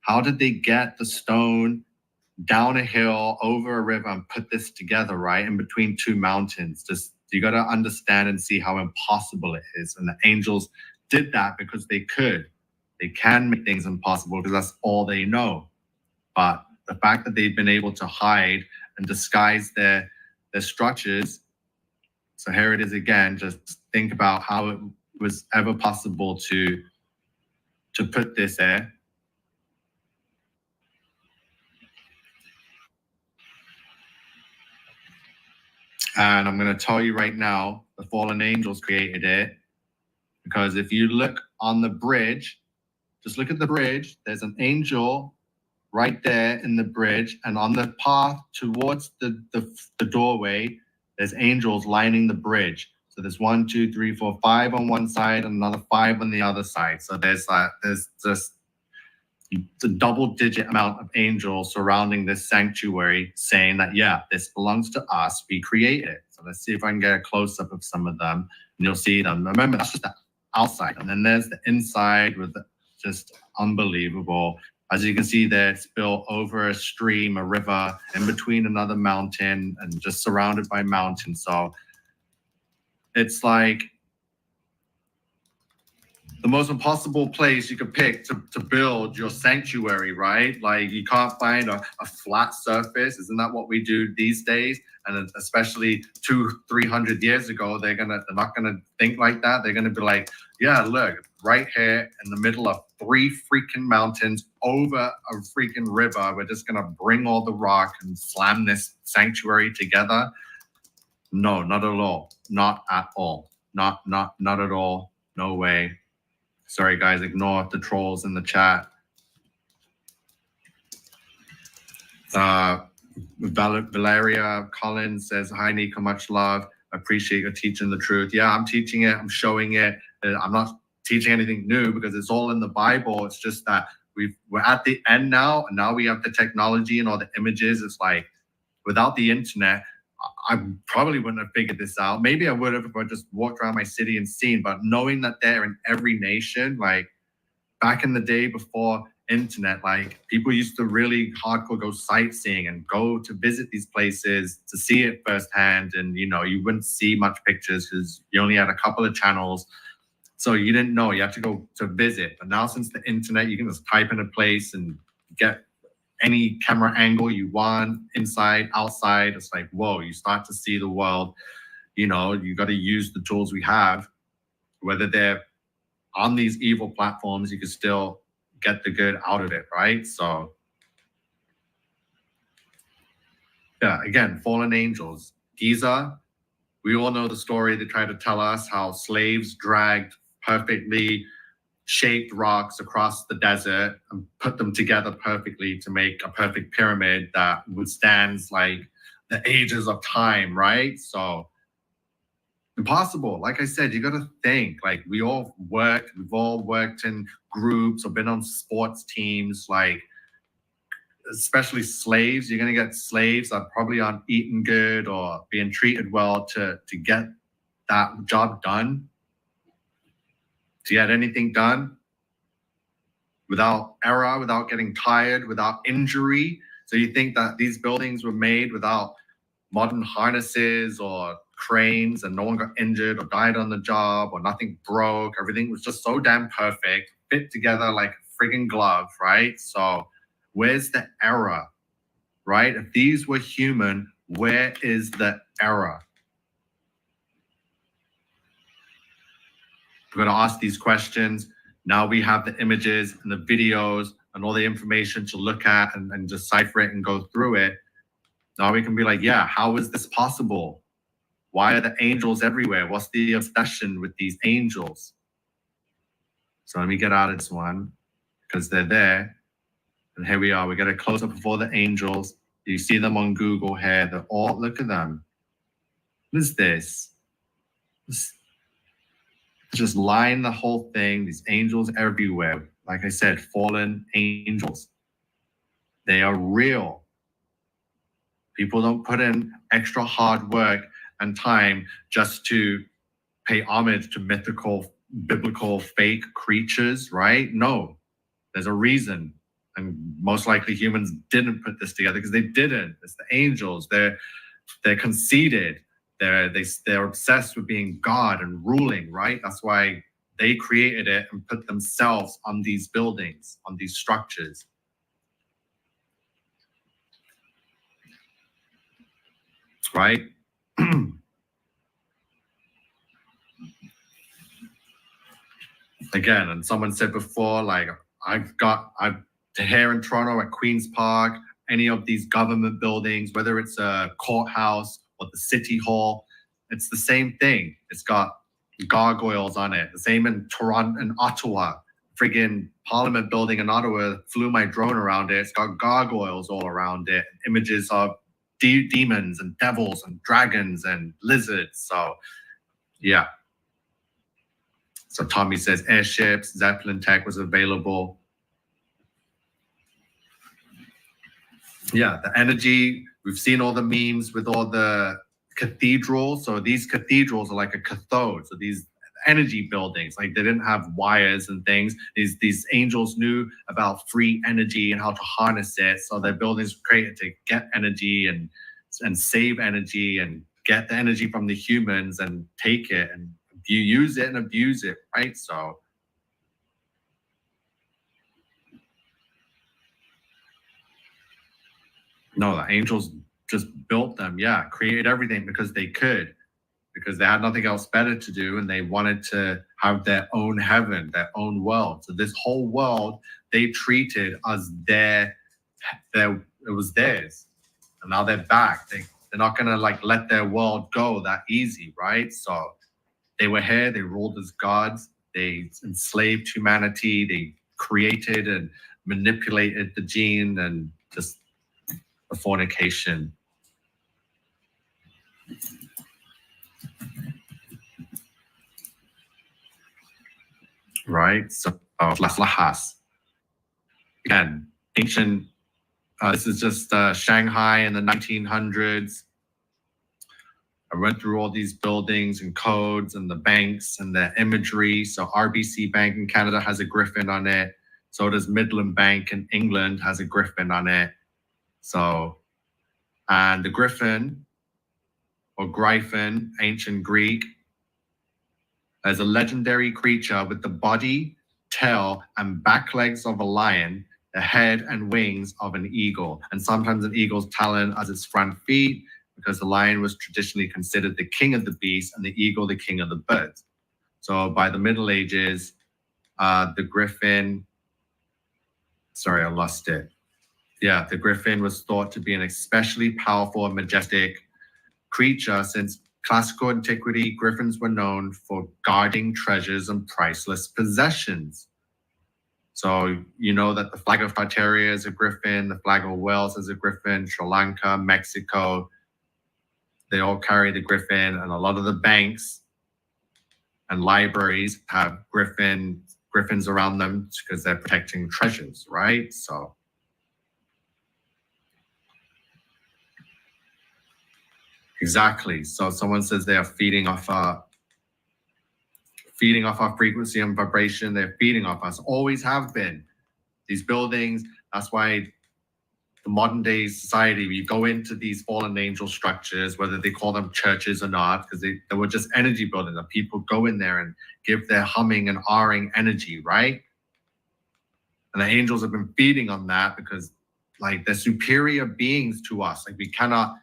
How did they get the stone down a hill, over a river, and put this together, right? In between two mountains. Just, you got to understand and see how impossible it is. And the angels did that because they could. They can make things impossible because that's all they know. But the fact that they've been able to hide and disguise their structures. So here it is again. Just think about how it was ever possible to put this there. And I'm going to tell you right now, the fallen angels created it Because if you look on the bridge, just look at the bridge, there's an angel right there in the bridge, and on the path towards the doorway, there's angels lining the bridge. So there's 1, 2, 3, 4, 5 on one side and another 5 on the other side. So there's just a double-digit amount of angels surrounding this sanctuary saying that, yeah, this belongs to us, we create it. So let's see if I can get a close-up of some of them, and you'll see them. Remember, that's just the outside, and then there's the inside with just unbelievable. As you can see there, it's built over a stream, a river, in between another mountain, and just surrounded by mountains. So it's like the most impossible place you could pick to build your sanctuary, right? Like you can't find a flat surface. Isn't that what we do these days? And especially 200-300 years ago, they're not gonna think like that. They're gonna be like, yeah, look, right here in the middle of 3 freaking mountains over a freaking river, we're just gonna bring all the rock and slam this sanctuary together. No, not at all. Not at all. Not at all. No way. Sorry, guys, ignore the trolls in the chat. Valeria Collins says, hi, NiCO, much love. Appreciate you teaching the truth. Yeah, I'm teaching it. I'm showing it. I'm not teaching anything new because it's all in the Bible. It's just that we're at the end now, and now we have the technology and all the images. It's like, without the internet, I probably wouldn't have figured this out. Maybe I would have if I just walked around my city and seen, but knowing that they're in every nation, like back in the day before internet, like people used to really hardcore go sightseeing and go to visit these places to see it firsthand. And, you know, you wouldn't see much pictures because you only had a couple of channels. So you didn't know, you had to go to visit. But now since the internet, you can just type in a place and get any camera angle you want, inside, outside. It's like, whoa, you start to see the world. You know, you got to use the tools we have, whether they're on these evil platforms, you can still get the good out of it, right? So, yeah, again, fallen angels. Giza, we all know the story. They try to tell us how slaves dragged perfectly shaped rocks across the desert and put them together perfectly to make a perfect pyramid that withstands like the ages of time, right? So impossible. Like I said, you got to think, like we've all worked in groups or been on sports teams, like especially slaves. You're going to get slaves that probably aren't eating good or being treated well to get that job done. To get anything done without error, without getting tired, without injury. So you think that these buildings were made without modern harnesses or cranes and no one got injured or died on the job or nothing broke. Everything was just so damn perfect, fit together like a friggin' glove, right? So where's the error, right? If these were human, where is the error? We're going to ask these questions. Now we have the images and the videos and all the information to look at and decipher it and go through it. Now we can be like, yeah, how is this possible? Why are the angels everywhere? What's the obsession with these angels? So let me get out of this one because they're there. And here we are. We get a close-up of all the angels. You see them on Google here. They're all, look at them. What is this? Just line the whole thing. These angels everywhere. Like I said, fallen angels. They are real. People don't put in extra hard work and time just to pay homage to mythical, biblical, fake creatures, right? No, there's a reason. And most likely humans didn't put this together because they didn't. It's the angels. They're conceited. They're obsessed with being God and ruling, right? That's why they created it and put themselves on these buildings, on these structures. Right? Again, and someone said before, like I've here in Toronto at Queen's Park, any of these government buildings, whether it's a courthouse or the city hall, it's the same thing. It's got gargoyles on it. The same in Toronto and Ottawa. Friggin' Parliament building in Ottawa, flew my drone around it. It's got gargoyles all around it, images of demons and devils and dragons and lizards. So, yeah. So Tommy says airships, Zeppelin tech was available. Yeah, the energy, we've seen all the memes with all the cathedrals. So these cathedrals are like a cathode. So these energy buildings, like they didn't have wires and things. These angels knew about free energy and how to harness it. So their buildings were created to get energy and save energy and get the energy from the humans and take it and you use it and abuse it, right? So no, the angels just built them, yeah, created everything because they could, because they had nothing else better to do and they wanted to have their own heaven, their own world. So this whole world they treated as it was theirs. And now they're back. They're not gonna like let their world go that easy, right? So they were here, they ruled as gods, they enslaved humanity, they created and manipulated the gene and just the fornication. Right? So Las Lajas. Again, ancient, this is just Shanghai in the 1900s. I went through all these buildings and codes and the banks and the imagery. So RBC Bank in Canada has a griffin on it. So does Midland Bank in England has a griffin on it. So, and the griffin or gryphon, ancient Greek, is a legendary creature with the body, tail, and back legs of a lion, the head and wings of an eagle, and sometimes an eagle's talon as its front feet, because the lion was traditionally considered the king of the beasts and the eagle the king of the birds. So by the Middle Ages, the griffin, sorry, I lost it. Yeah, the griffin was thought to be an especially powerful and majestic creature. Since classical antiquity, griffins were known for guarding treasures and priceless possessions. So you know that the flag of Tartaria is a griffin, the flag of Wales is a griffin, Sri Lanka, Mexico, they all carry the griffin, and a lot of the banks and libraries have griffins around them because they're protecting treasures, right? So exactly. So someone says they are feeding off our frequency and vibration. They're feeding off us, always have been. These buildings, that's why the modern day society, we go into these fallen angel structures, whether they call them churches or not, because they were just energy buildings that people go in there and give their humming and ahhing energy, right? And the angels have been feeding on that because like they're superior beings to us. Like we cannot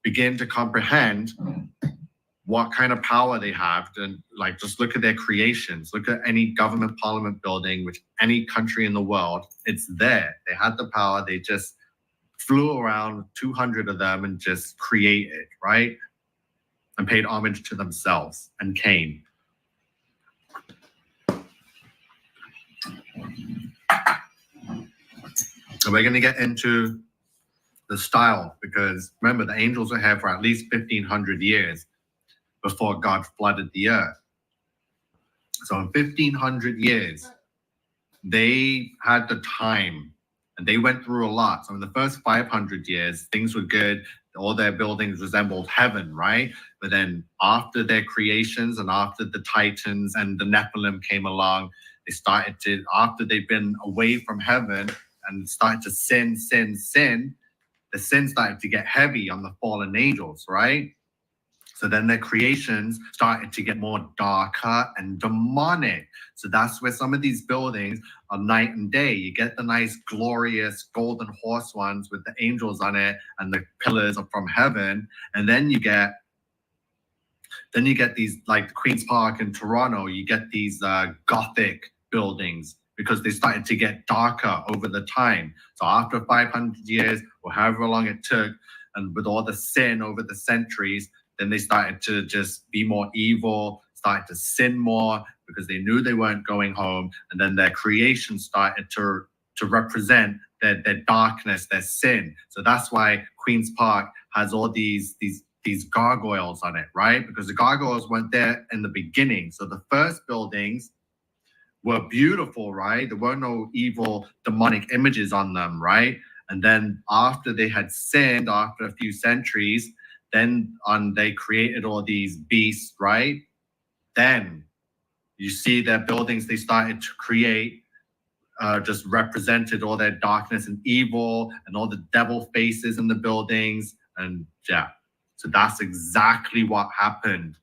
begin to comprehend what kind of power they have. And like just look at their creations. Look at any government parliament building, which any country in the world, it's there. They had the power. They just flew around 200 of them and just created, right? And paid homage to themselves and came. So we're going to get into the style because remember, the angels were here for at least 1,500 years before God flooded the earth. So in 1,500 years, they had the time and they went through a lot. So in the first 500 years, things were good. All their buildings resembled heaven, right? But then after their creations and after the Titans and the Nephilim came along, they started to, after they've been away from heaven and started to sin, the sin started to get heavy on the fallen angels, right? So then their creations started to get more darker and demonic. So that's where some of these buildings are night and day. You get the nice, glorious golden horse ones with the angels on it and the pillars are from heaven. And then you get these like Queen's Park in Toronto, you get these Gothic buildings because they started to get darker over the time. So after 500 years or however long it took, and with all the sin over the centuries, then they started to just be more evil, started to sin more because they knew they weren't going home. And then their creation started to represent their darkness, their sin. So that's why Queen's Park has all these gargoyles on it, right? Because the gargoyles weren't there in the beginning. So the first buildings were beautiful, right? There were no evil demonic images on them, right? And then after they had sinned, after a few centuries, then they created all these beasts, right? Then you see their buildings they started to create just represented all their darkness and evil and all the devil faces in the buildings. And yeah, so that's exactly what happened,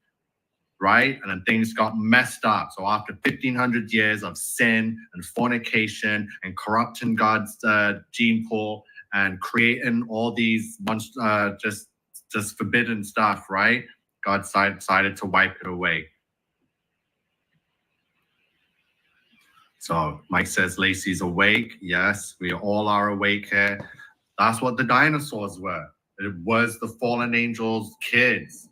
right? And then things got messed up. So after 1,500 years of sin and fornication and corrupting God's gene pool and creating all these just forbidden stuff, right? God decided to wipe it away. So Mike says Lacey's awake. Yes, we all are awake here. That's what the dinosaurs were. It was the fallen angels' kids.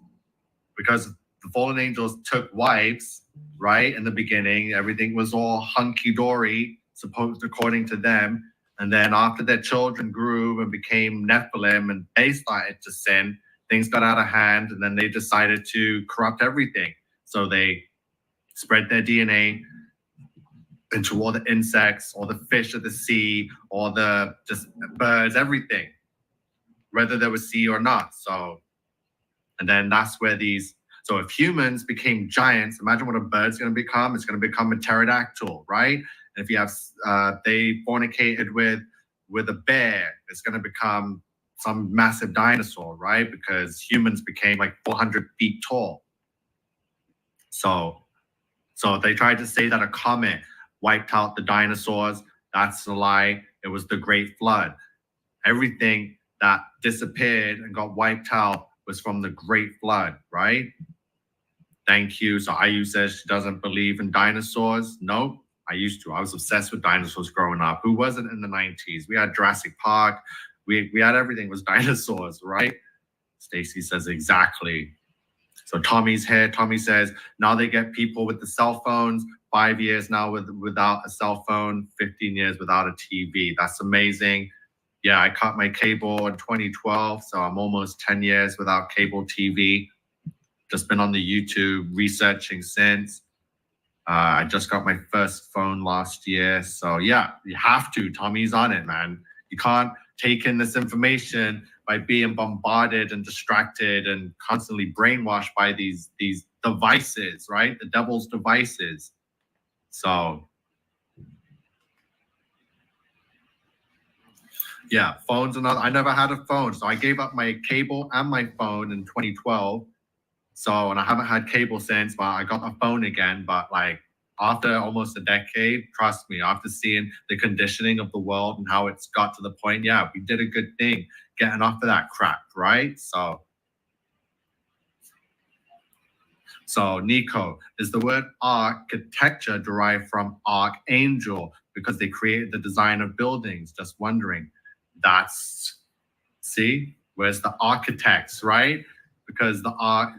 Because the fallen angels took wives, right? In the beginning, everything was all hunky-dory, supposed according to them. And then after their children grew and became Nephilim and they started to sin, things got out of hand, and then they decided to corrupt everything. So they spread their DNA into all the insects, all the fish of the sea, all the just birds, everything, whether there was sea or not. So, and then that's where so if humans became giants, imagine what a bird's going to become. It's going to become a pterodactyl, right? And if you have, they fornicated with a bear, it's going to become some massive dinosaur, right? Because humans became like 400 feet tall. So they tried to say that a comet wiped out the dinosaurs. That's a lie. It was the Great Flood. Everything that disappeared and got wiped out was from the Great Flood, right? Thank you. So Ayu says she doesn't believe in dinosaurs. No, I used to. I was obsessed with dinosaurs growing up. Who wasn't in the 90s? We had Jurassic Park. We had everything was dinosaurs, right? Stacy says exactly. So Tommy's here. Tommy says now they get people with the cell phones. 5 years now without a cell phone. 15 years without a TV. That's amazing. Yeah, I cut my cable in 2012, so I'm almost 10 years without cable TV. Just been on the YouTube researching since. I just got my first phone last year. So yeah, you have to. Tommy's on it, man. You can't take in this information by being bombarded and distracted and constantly brainwashed by these devices, right? The devil's devices. So yeah, phones I never had a phone. So I gave up my cable and my phone in 2012. So, and I haven't had cable since, but I got a phone again. But like after almost a decade, trust me, after seeing the conditioning of the world and how it's got to the point, yeah, we did a good thing getting off of that crap, right? So NiCO, is the word architecture derived from archangel because they created the design of buildings? Just wondering. See, where's the architects, right? Because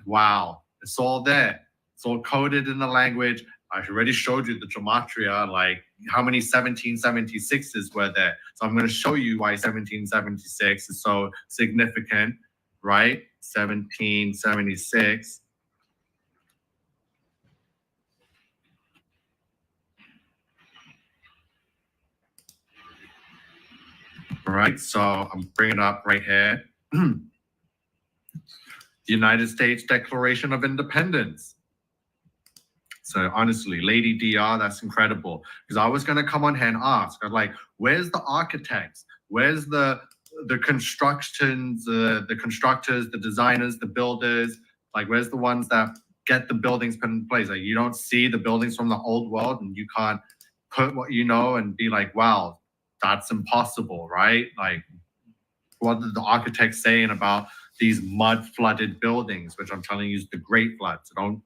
wow, it's all there. It's all coded in the language. I already showed you the gematria, like how many 1776s were there. So I'm going to show you why 1776 is so significant, right? 1776. All right, so I'm bringing it up right here. The United States Declaration of Independence. So honestly, Lady DR, that's incredible. Because I was going to come on here and ask, I was like, where's the architects? Where's the constructions, the constructors, the designers, the builders? Like, where's the ones that get the buildings put in place? Like, you don't see the buildings from the old world, and you can't put what you know and be like, wow, that's impossible, right? Like, what are the architects saying about these mud-flooded buildings, which I'm telling you is the Great Flood. So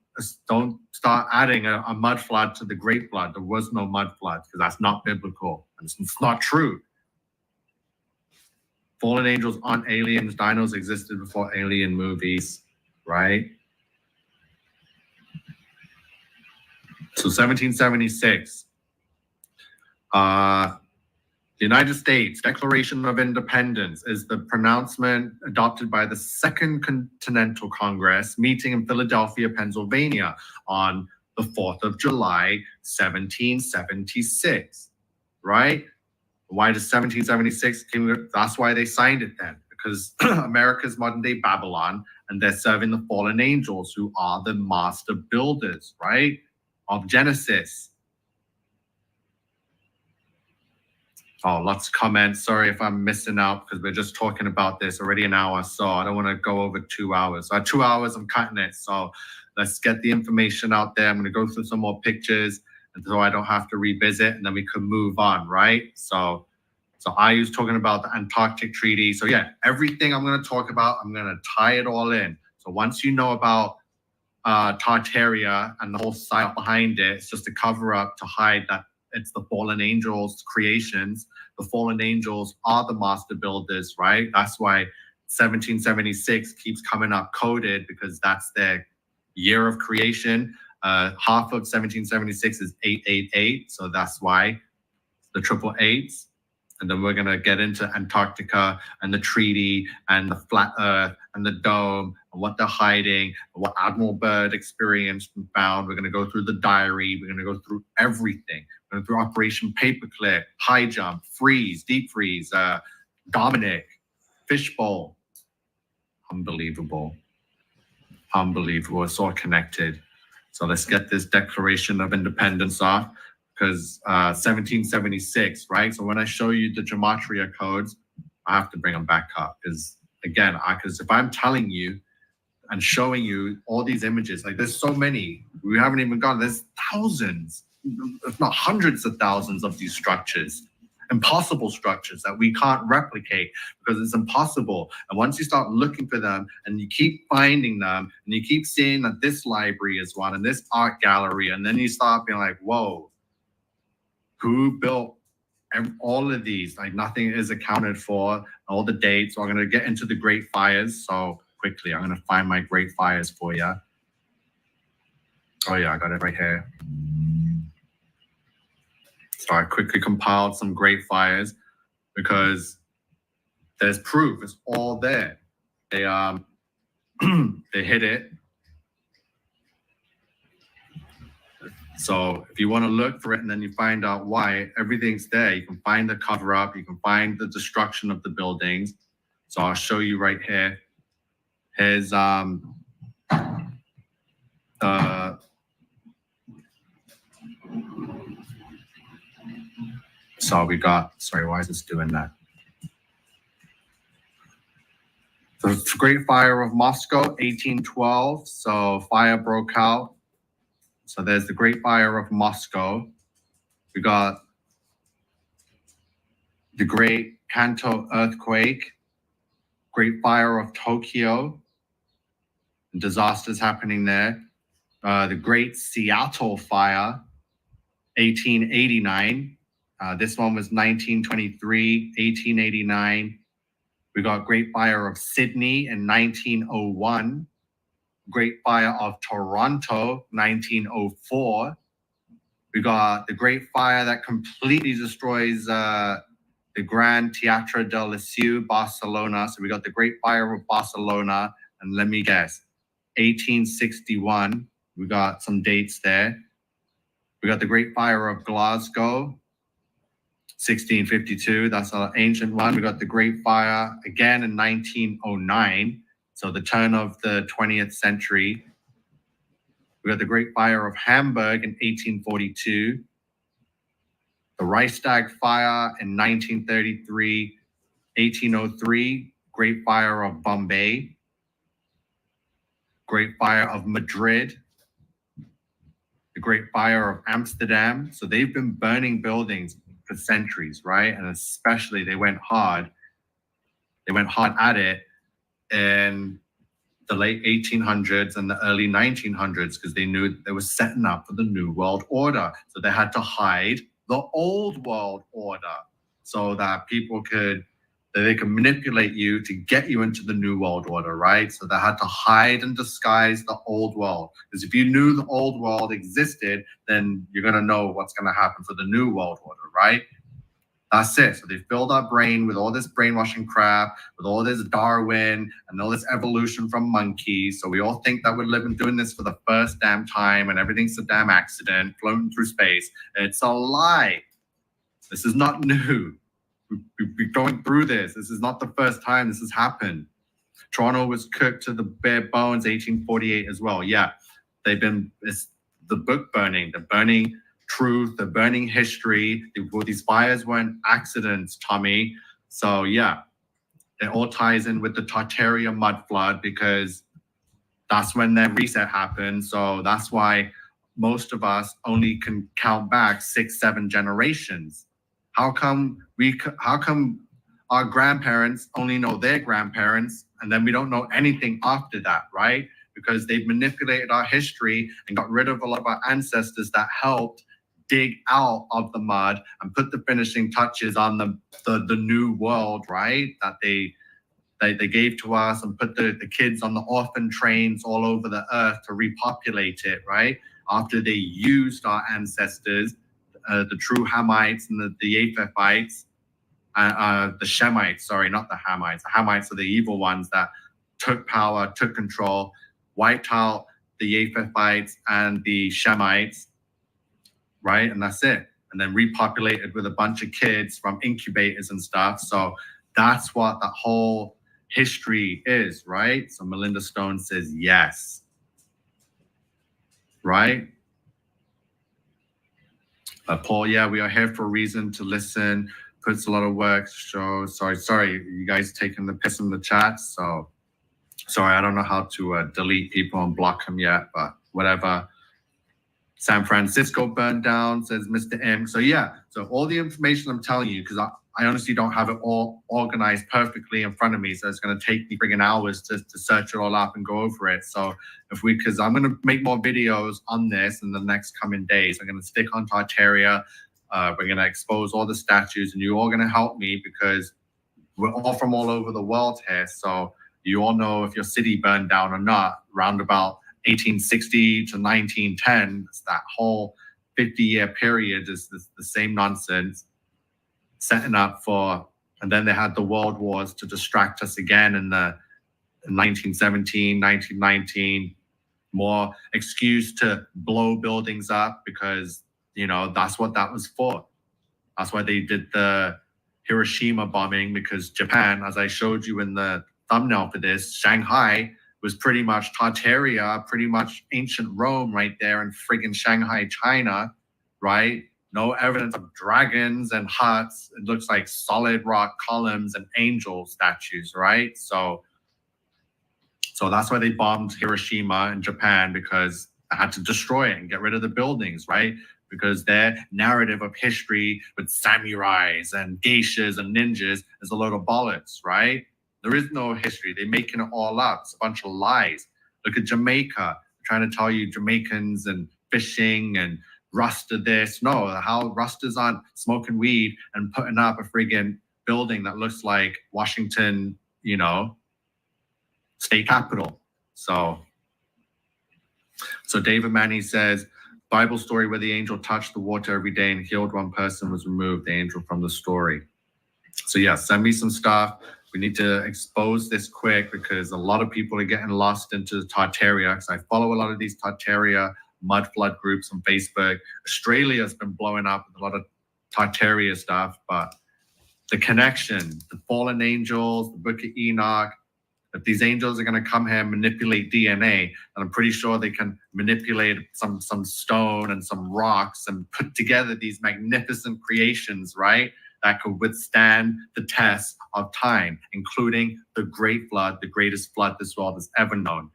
don't start adding a mud flood to the Great Flood. There was no mud flood because that's not biblical. It's not true. Fallen angels aren't aliens. Dinos existed before alien movies, right? So 1776, the United States Declaration of Independence is the pronouncement adopted by the Second Continental Congress meeting in Philadelphia, Pennsylvania on the 4th of July, 1776, right? Why does 1776? That's why they signed it then, because America's modern day Babylon, and they're serving the fallen angels who are the master builders, right? Of Genesis. Oh, lots of comments. Sorry if I'm missing out because we're just talking about this already an hour. So I don't want to go over 2 hours. 2 hours, I'm cutting it. So let's get the information out there. I'm going to go through some more pictures and so I don't have to revisit and then we can move on, right? So I was talking about the Antarctic Treaty. So yeah, everything I'm going to talk about, I'm going to tie it all in. So once you know about Tartaria and the whole site behind it, it's just a cover up to hide that it's the fallen angels' creations. The fallen angels are the master builders, right? That's why 1776 keeps coming up coded because that's their year of creation. Half of 1776 is 888, so that's why the triple eights. And then we're going to get into Antarctica and the treaty and the flat earth and the dome and what they're hiding, and what Admiral Byrd experienced and found. We're going to go through the diary. We're going to go through everything. We're going to go through Operation Paperclip, High Jump, Freeze, Deep Freeze, Dominic, Fishbowl. Unbelievable. Unbelievable. It's all connected. So let's get this Declaration of Independence off. Because 1776, right? So when I show you the gematria codes, I have to bring them back up. Because again, because if I'm telling you and showing you all these images, like there's so many, we haven't even gone, there's thousands, if not hundreds of thousands of these structures, impossible structures that we can't replicate because it's impossible. And once you start looking for them and you keep finding them and you keep seeing that this library is one and this art gallery, and then you start being like, whoa, who built all of these? Like nothing is accounted for, all the dates. So I'm going to get into the Great Fires. So quickly, I'm going to find my Great Fires for you. Oh yeah, I got it right here. So I quickly compiled some Great Fires because there's proof. It's all there. They they hit it. So if you want to look for it and then you find out why, everything's there. You can find the cover up. You can find the destruction of the buildings. So I'll show you right here. Here's so we got, sorry, why is this doing that? The Great Fire of Moscow, 1812. So fire broke out. So there's the Great Fire of Moscow. We got the Great Kanto earthquake, Great Fire of Tokyo, disasters happening there. The Great Seattle Fire, 1889. This one was 1923, 1889. We got Great Fire of Sydney in 1901. Great Fire of Toronto, 1904. We got the Great Fire that completely destroys the Grand Teatre del Liceu, Barcelona. So we got the Great Fire of Barcelona, and let me guess, 1861. We got some dates there. We got the Great Fire of Glasgow, 1652. That's an ancient one. We got the Great Fire again in 1909. So the turn of the 20th century. We got the Great Fire of Hamburg in 1842. The Reichstag Fire in 1933, 1803. Great Fire of Bombay. Great Fire of Madrid. The Great Fire of Amsterdam. So they've been burning buildings for centuries, right? And especially they went hard at it in the late 1800s and the early 1900s because they knew they were setting up for the New World Order. So they had to hide the Old World Order so that people could that they can manipulate you to get you into the New World Order, right? So they had to hide and disguise the old world. Because if you knew the old world existed, then you're going to know what's going to happen for the New World Order, right? That's it. So they filled our brain with all this brainwashing crap, with all this Darwin and all this evolution from monkeys. So we all think that we're living doing this for the first damn time and everything's a damn accident, floating through space. It's a lie. This is not new. We're going through this. This is not the first time this has happened. Toronto was cooked to the bare bones, 1848 as well. Yeah, it's the book burning. They're burning truth. They're burning history. These fires weren't accidents, Tommy. So yeah, it all ties in with the Tartaria mud flood because that's when that reset happened. So that's why most of us only can count back 6-7 generations. How come our grandparents only know their grandparents and then we don't know anything after that, right? Because they've manipulated our history and got rid of a lot of our ancestors that helped dig out of the mud and put the finishing touches on the new world, right? That they gave to us and put the kids on the orphan trains all over the earth to repopulate it, right? After they used our ancestors, the true Hamites and the Japhetites, the Shemites, sorry, not the Hamites. The Hamites are the evil ones that took power, took control, wiped out the Japhetites and the Shemites, right? And that's it. And then repopulated with a bunch of kids from incubators and stuff. So that's what that whole history is, right? So Melinda Stone says yes, right? Paul, yeah, we are here for a reason to listen. Puts a lot of work. So sorry, you guys taking the piss in the chat. So sorry, I don't know how to delete people and block them yet, but whatever. San Francisco burned down, says Mr. M. So yeah, so all the information I'm telling you, because I honestly don't have it all organized perfectly in front of me. So it's going to take me friggin' hours to search it all up and go over it. So because I'm going to make more videos on this in the next coming days. I'm going to stick on Tartaria. We're going to expose all the statues and you're all going to help me because we're all from all over the world here. So you all know if your city burned down or not, round about 1860 to 1910, it's that whole 50-year period is the same nonsense setting up for, and then they had the world wars to distract us again in 1917, 1919, more excuse to blow buildings up because, you know, that's what that was for. That's why they did the Hiroshima bombing because Japan, as I showed you in the thumbnail for this, Shanghai was pretty much Tartaria, pretty much ancient Rome right there in friggin' Shanghai, China, right? No evidence of dragons and huts. It looks like solid rock columns and angel statues, right? So that's why they bombed Hiroshima in Japan because they had to destroy it and get rid of the buildings, right? Because their narrative of history with samurais and geishas and ninjas is a load of bollocks, right? There is no history. They're making it all up. It's a bunch of lies. Look at Jamaica. They're trying to tell you Jamaicans and fishing and Rasta this. No, how Rastas aren't smoking weed and putting up a friggin' building that looks like Washington, you know, state capitol. So David Manny says, Bible story where the angel touched the water every day and healed one person was removed, the angel from the story. So yeah, send me some stuff. We need to expose this quick because a lot of people are getting lost into Tartaria because I follow a lot of these Tartaria mud flood groups on Facebook. Australia's been blowing up with a lot of Tartaria stuff, but the connection, the fallen angels, the Book of Enoch, if these angels are going to come here and manipulate DNA, and I'm pretty sure they can manipulate some stone and some rocks and put together these magnificent creations, right? That could withstand the test of time, including the Great Flood, the greatest flood this world has ever known.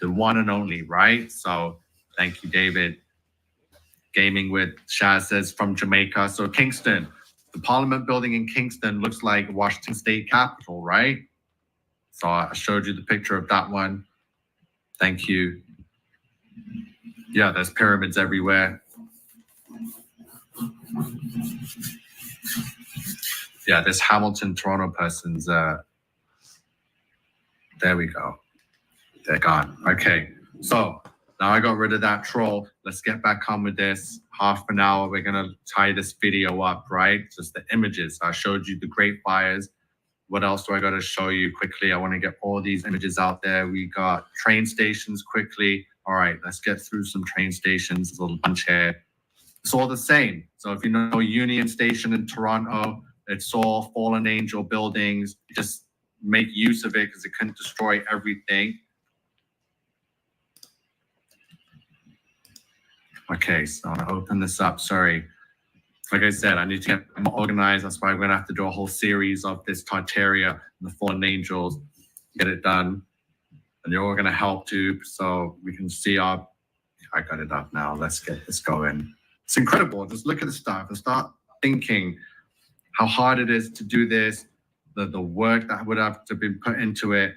The one and only, right? So thank you, David. Gaming with Shaz says from Jamaica. So Kingston, the Parliament building in Kingston looks like Washington State Capitol, right? So I showed you the picture of that one. Thank you. Yeah, there's pyramids everywhere. Yeah, this Hamilton, Toronto person's, there we go. They're gone. Okay, so now I got rid of that troll. Let's get back on with this. Half an hour, we're gonna tie this video up, right? Just the images. I showed you the Great Fires. What else do I got to show you quickly? I want to get all these images out there. We got train stations quickly. All right, let's get through some train stations. There's a little bunch here. It's all the same. So if you know Union Station in Toronto, it's all fallen angel buildings. Just make use of it because it couldn't destroy everything. Okay, so I'm gonna open this up. Sorry. Like I said, I need to get more organized. That's why I'm going to have to do a whole series of this Tartaria and the Fallen Angels, get it done. And you're all going to help too. So we can see I got it up now. Let's get this going. It's incredible. Just look at the stuff and start thinking how hard it is to do this, the work that would have to be put into it.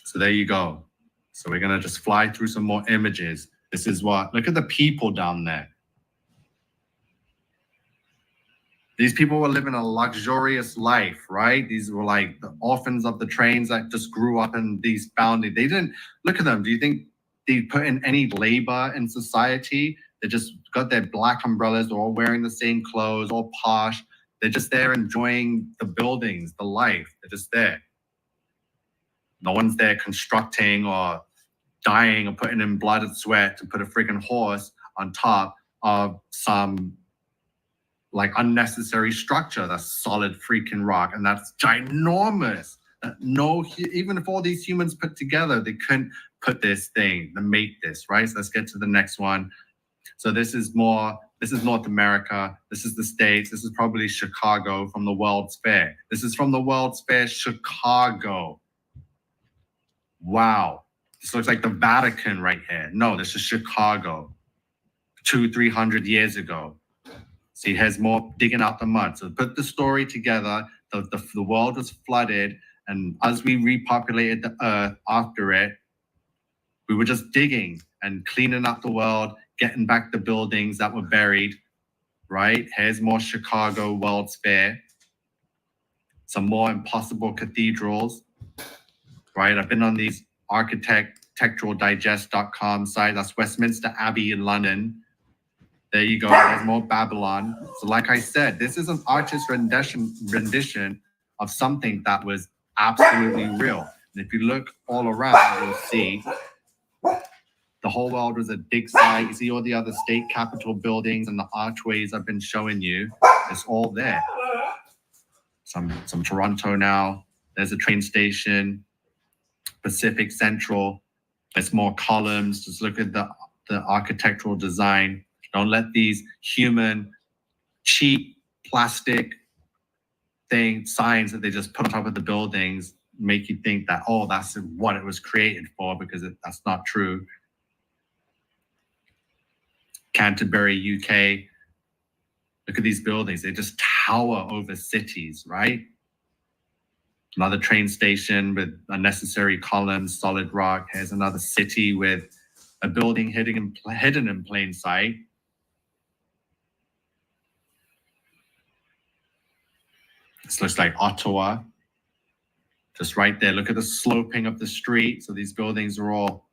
So there you go. So we're going to just fly through some more images. This is what, look at the people down there. These people were living a luxurious life, right? These were like the orphans of the trains that just grew up in these boundaries. They didn't, look at them. Do you think they put in any labor in society? They just got their black umbrellas, they're all wearing the same clothes, all posh. They're just there enjoying the buildings, the life. They're just there. No one's there constructing or dying or putting in blood and sweat to put a freaking horse on top of some like unnecessary structure that's solid freaking rock, and that's ginormous. No, even if all these humans put together, they couldn't put this thing to make this, right? So let's get to the next one. So this is North America, this is the States, this is probably Chicago from the World's Fair. This is from the World's Fair, Chicago. Wow, this looks like the Vatican right here. No, this is Chicago, 200-300 years ago. See, here's more digging out the mud. So put the story together. The world was flooded, and as we repopulated the earth after it, we were just digging and cleaning up the world, getting back the buildings that were buried, right? Here's more Chicago World's Fair. Some more impossible cathedrals, right? I've been on these architecturaldigest.com site. That's Westminster Abbey in London. There you go. There's more Babylon. So like I said, this is an artist rendition of something that was absolutely real. And if you look all around, you'll see the whole world was a dig site. You see all the other state capitol buildings and the archways I've been showing you. It's all there. Some Toronto now. There's a train station. Pacific Central. There's more columns. Just look at the architectural design. Don't let these human, cheap, plastic signs that they just put on top of the buildings make you think that, oh, that's what it was created for, because that's not true. Canterbury, UK. Look at these buildings. They just tower over cities, right? Another train station with unnecessary columns, solid rock. Here's another city with a building hidden in plain sight. This looks like Ottawa, just right there. Look at the sloping of the street. So these buildings are all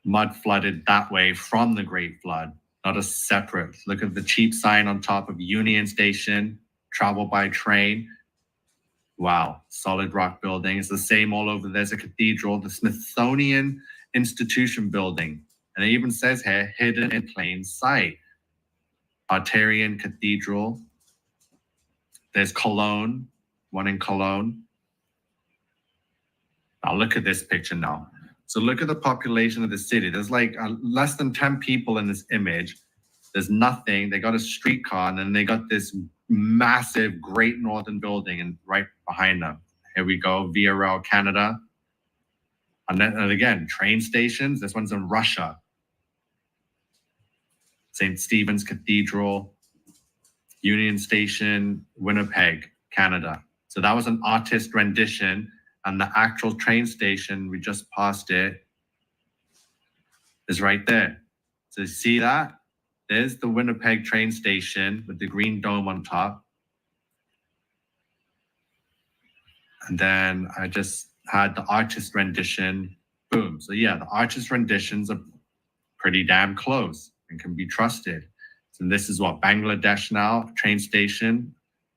mud flooded that way from the Great Flood, not a separate. Look at the cheap sign on top of Union Station, travel by train. Wow, solid rock building. It's the same all over. There's a cathedral, the Smithsonian Institution building. And it even says here, hidden in plain sight. Artarian Cathedral. There's Cologne, one in Cologne. Now look at this picture now. So look at the population of the city. There's like less than 10 people in this image. There's nothing. They got a streetcar, and then they got this massive Great Northern building and right behind them. Here we go, Via Rail Canada. And again, train stations. This one's in Russia. St. Stephen's Cathedral. Union Station, Winnipeg, Canada. So that was an artist rendition, and the actual train station, we just passed it, is right there. So you see that? there's the Winnipeg train station with the green dome on top. And then I just had the artist rendition. Boom. So yeah, the artist renditions are pretty damn close and can be trusted. So this is what, Bangladesh now, train station.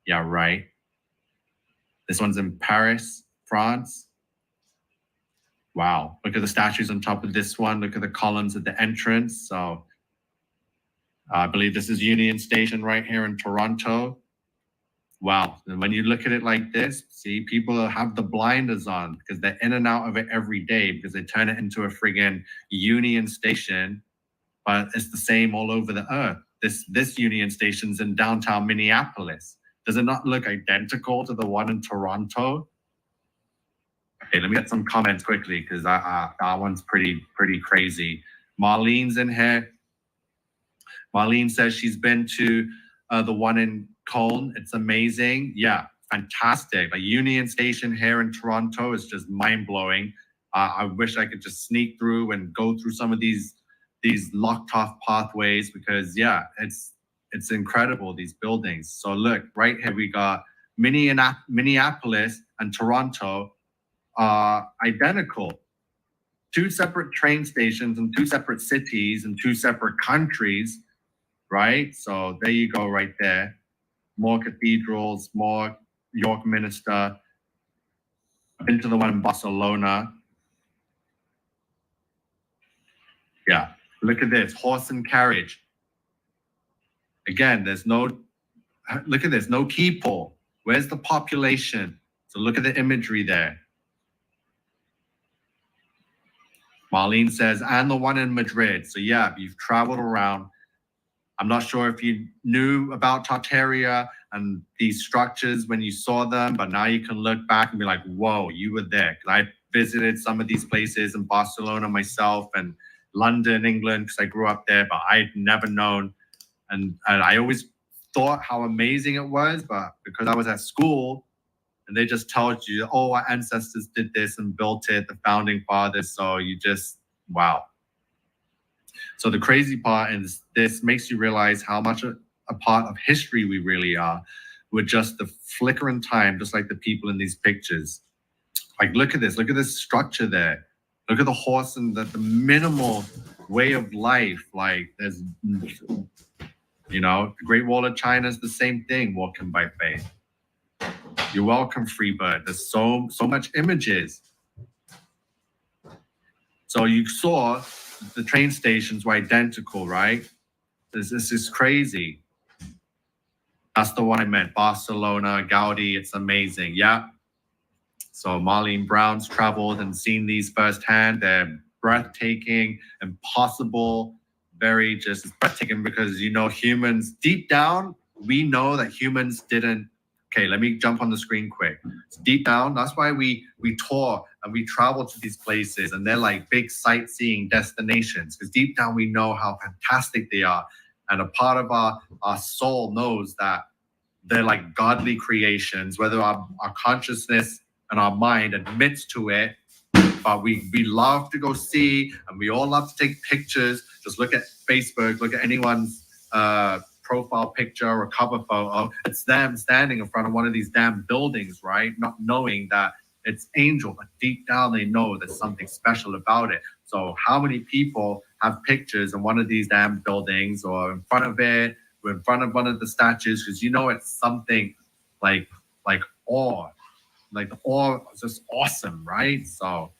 Yeah, right. This one's in Paris, France. Wow. Look at the statues on top of this one. Look at the columns at the entrance. So I believe this is Union Station right here in Toronto. Wow. And when you look at it like this, see, people have the blinders on because they're in and out of it every day because they turn it into a friggin' Union Station, but it's the same all over the earth. This Union Station's in downtown Minneapolis. Does it not look identical to the one in Toronto? Okay, let me get some comments quickly because that one's pretty crazy. Marlene's in here. Marlene says she's been to the one in Cologne. It's amazing. Yeah, fantastic. Like Union Station here in Toronto is just mind-blowing. I wish I could just sneak through and go through some of these locked off pathways because yeah, it's incredible, these buildings. So look, right here we got Minneapolis and Toronto are identical. Two separate train stations in two separate cities and two separate countries, right? So there you go right there. More cathedrals, more York Minster. I've been to the one in Barcelona. Yeah, look at this, horse and carriage. Again, look at this, no key pole. Where's the population? So look at the imagery there. Marlene says, and the one in Madrid. So yeah, you've traveled around. I'm not sure if you knew about Tartaria and these structures when you saw them, but now you can look back and be like, whoa, you were there. Because I visited some of these places in Barcelona myself and London, England, because I grew up there, but I'd never known. And I always thought how amazing it was, but because I was at school, and they just told you, oh, our ancestors did this and built it, the founding fathers. So you just, wow. So the crazy part is this makes you realize how much a part of history we really are. We're just the flicker in time, just like the people in these pictures. Like, look at this structure there. Look at the horse and the minimal way of life. Like there's, you know, the Great Wall of China is the same thing, walking by faith. You're welcome, Freebird. There's so much images. So you saw the train stations were identical, right? This is crazy. That's the one I meant. Barcelona, Gaudi, it's amazing. Yeah. So Marlene Brown's traveled and seen these firsthand. They're breathtaking, impossible, very just breathtaking because, you know, humans, deep down, we know that humans didn't. Okay, let me jump on the screen quick. So deep down, that's why we tour and we travel to these places and they're like big sightseeing destinations because deep down we know how fantastic they are. And a part of our soul knows that they're like godly creations, whether our consciousness and our mind admits to it, but we love to go see and we all love to take pictures. Just look at Facebook, look at anyone's profile picture or cover photo. It's them standing in front of one of these damn buildings, right? Not knowing that it's angel, but deep down they know there's something special about it. So how many people have pictures in one of these damn buildings or in front of it, or in front of one of the statues? Because you know it's something like awe. Like the awe is just awesome, right? So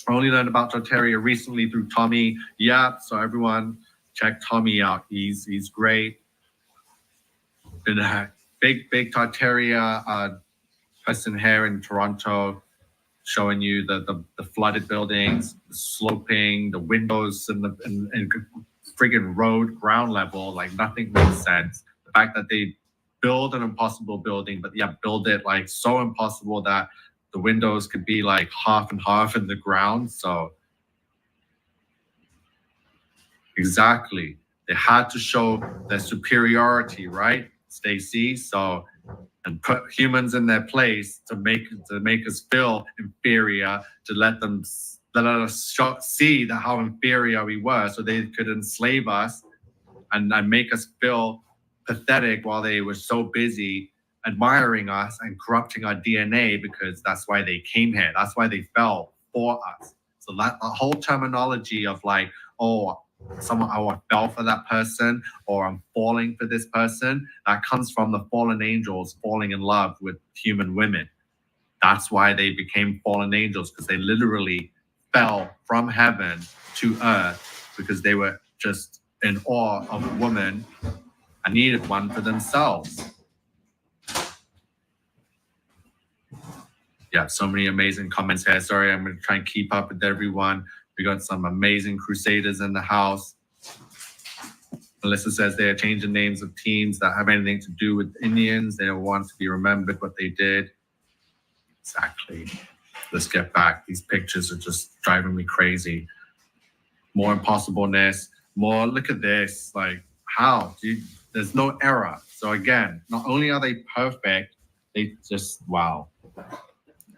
I only learned about Tartaria recently through Tommy. Yeah, so everyone check Tommy out. He's great. Been a big Tartaria person here in Toronto, showing you the flooded buildings, the sloping, the windows, and friggin' road ground level. Like nothing makes sense. The fact that they build an impossible building, but yeah, build it like so impossible that the windows could be like half and half in the ground. So exactly. They had to show their superiority, right, Stacy? So, and put humans in their place to make us feel inferior, to let them let us see that how inferior we were, so they could enslave us and make us feel pathetic while they were so busy admiring us and corrupting our DNA, because that's why they came here. That's why they fell for us. So that the whole terminology of like, oh, I fell for that person, or I'm falling for this person, that comes from the fallen angels falling in love with human women. That's why they became fallen angels, because they literally fell from heaven to earth because they were just in awe of a woman and needed one for themselves. Yeah, so many amazing comments here. Sorry, I'm going to try and keep up with everyone. We got some amazing crusaders in the house. Melissa says they are changing names of teams that have anything to do with Indians. They don't want to be remembered what they did. Exactly. Let's get back. These pictures are just driving me crazy. More impossibleness. More, look at this. Like, how? There's no error. So again, not only are they perfect, they just, wow.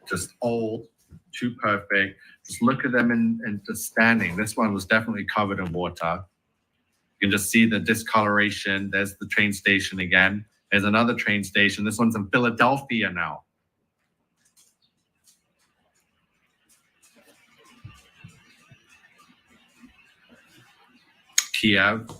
Just old, too perfect. Just look at them and just standing. This one was definitely covered in water. You can just see the discoloration. There's the train station again. There's another train station. This one's in Philadelphia now. Kiev.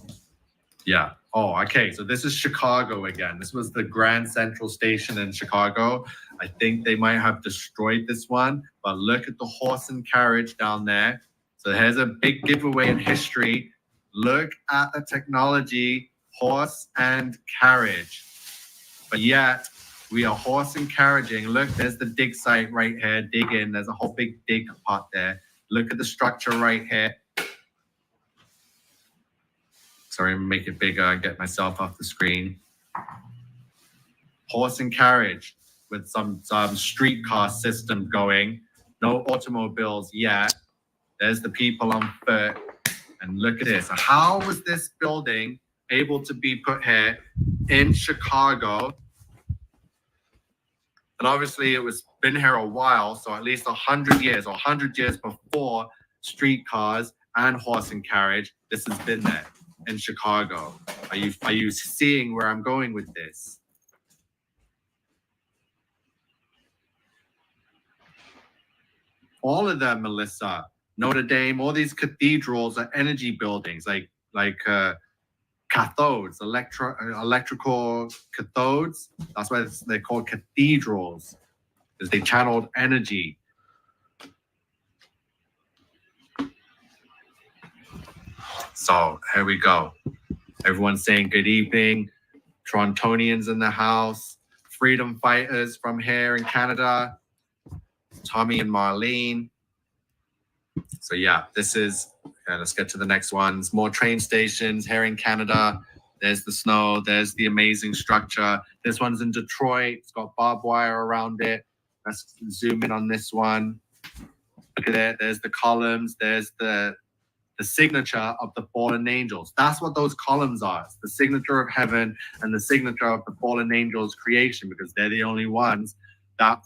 Yeah. Oh, okay. So this is Chicago again. This was the Grand Central Station in Chicago. I think they might have destroyed this one, but look at the horse and carriage down there. So here's a big giveaway in history. Look at the technology, horse and carriage. But yet we are horse and carriaging. Look, there's the dig site right here. Dig in. There's a whole big dig pot there. Look at the structure right here. Sorry, I'm gonna make it bigger and get myself off the screen. Horse and carriage with some streetcar system going. No automobiles yet. There's the people on foot. And look at this. How was this building able to be put here in Chicago? And obviously it was been here a while, so at least 100 years or 100 years before streetcars and horse and carriage, this has been there in Chicago. Are you seeing where I'm going with this? All of them, Melissa, Notre Dame, all these cathedrals are energy buildings, like cathodes, electrical cathodes. That's why they're called cathedrals, because they channeled energy. So here we go. Everyone's saying good evening. Torontonians in the house. Freedom fighters from here in Canada. Tommy and Marlene. So yeah, this is, okay, let's get to the next ones. More train stations here in Canada. There's the snow. There's the amazing structure. This one's in Detroit. It's got barbed wire around it. Let's zoom in on this one. Look at it. There's the columns. There's the signature of the fallen angels. That's what those columns are. It's the signature of heaven and the signature of the fallen angels' creation, because they're the only ones that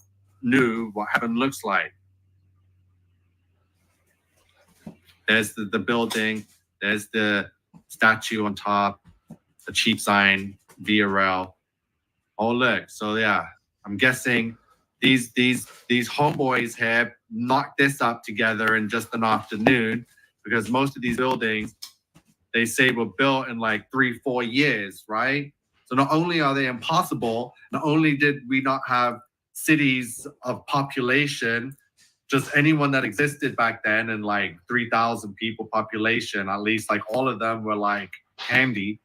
knew what heaven looks like. There's the building. There's the statue on top, the cheap sign, Via Rail. Oh, look. So yeah, I'm guessing these homeboys here knocked this up together in just an afternoon, because most of these buildings, they say, were built in like 3-4 years, right? So not only are they impossible, not only did we not have cities of population, just anyone that existed back then, and like 3,000 people population, at least like all of them were like handy.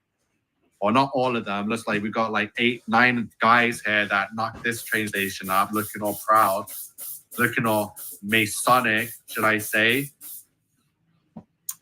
Or not all of them. Looks like we got like 8-9 guys here that knocked this train station up, looking all proud, looking all Masonic, should I say.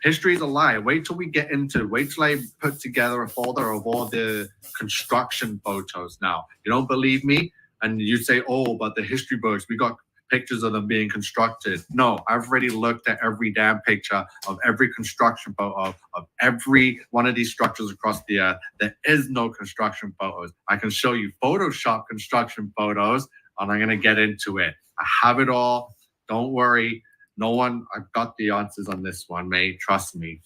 History's a lie. Wait till I put together a folder of all the construction photos now. You don't believe me? And you say, oh, but the history books, we got pictures of them being constructed. No, I've already looked at every damn picture of every construction photo of every one of these structures across the earth. There is no construction photos. I can show you Photoshop construction photos, and I'm going to get into it. I have it all. Don't worry. No one, I've got the answers on this one, mate. Trust me.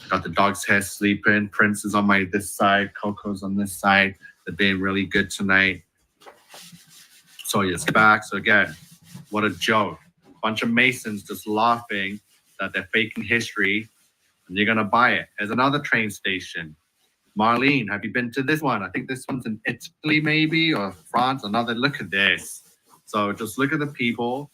Got the dog's hair sleeping. Prince is on this side. Coco's on this side. They're being really good tonight. So it's back. So again, what a joke. Bunch of Masons just laughing that they're faking history and you're going to buy it. There's another train station. Marlene, have you been to this one? I think this one's in Italy maybe, or France. Another, look at this. So just look at the people.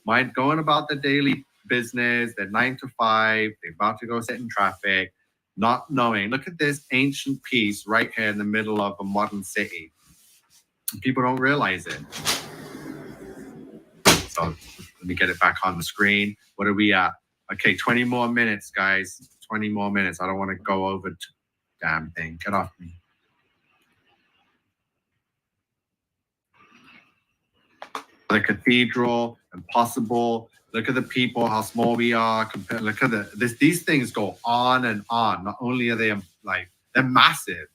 Mind going about their daily business. They're 9 to 5. They're about to go sit in traffic, not knowing. Look at this ancient piece right here in the middle of a modern city. People don't realize it. So let me get it back on the screen. What are we at? Okay, 20 more minutes, guys. 20 more minutes. I don't want to go over damn thing. Get off me. The cathedral, impossible. Look at the people, how small we are. Look at these things go on and on. Not only are they like, they're massive.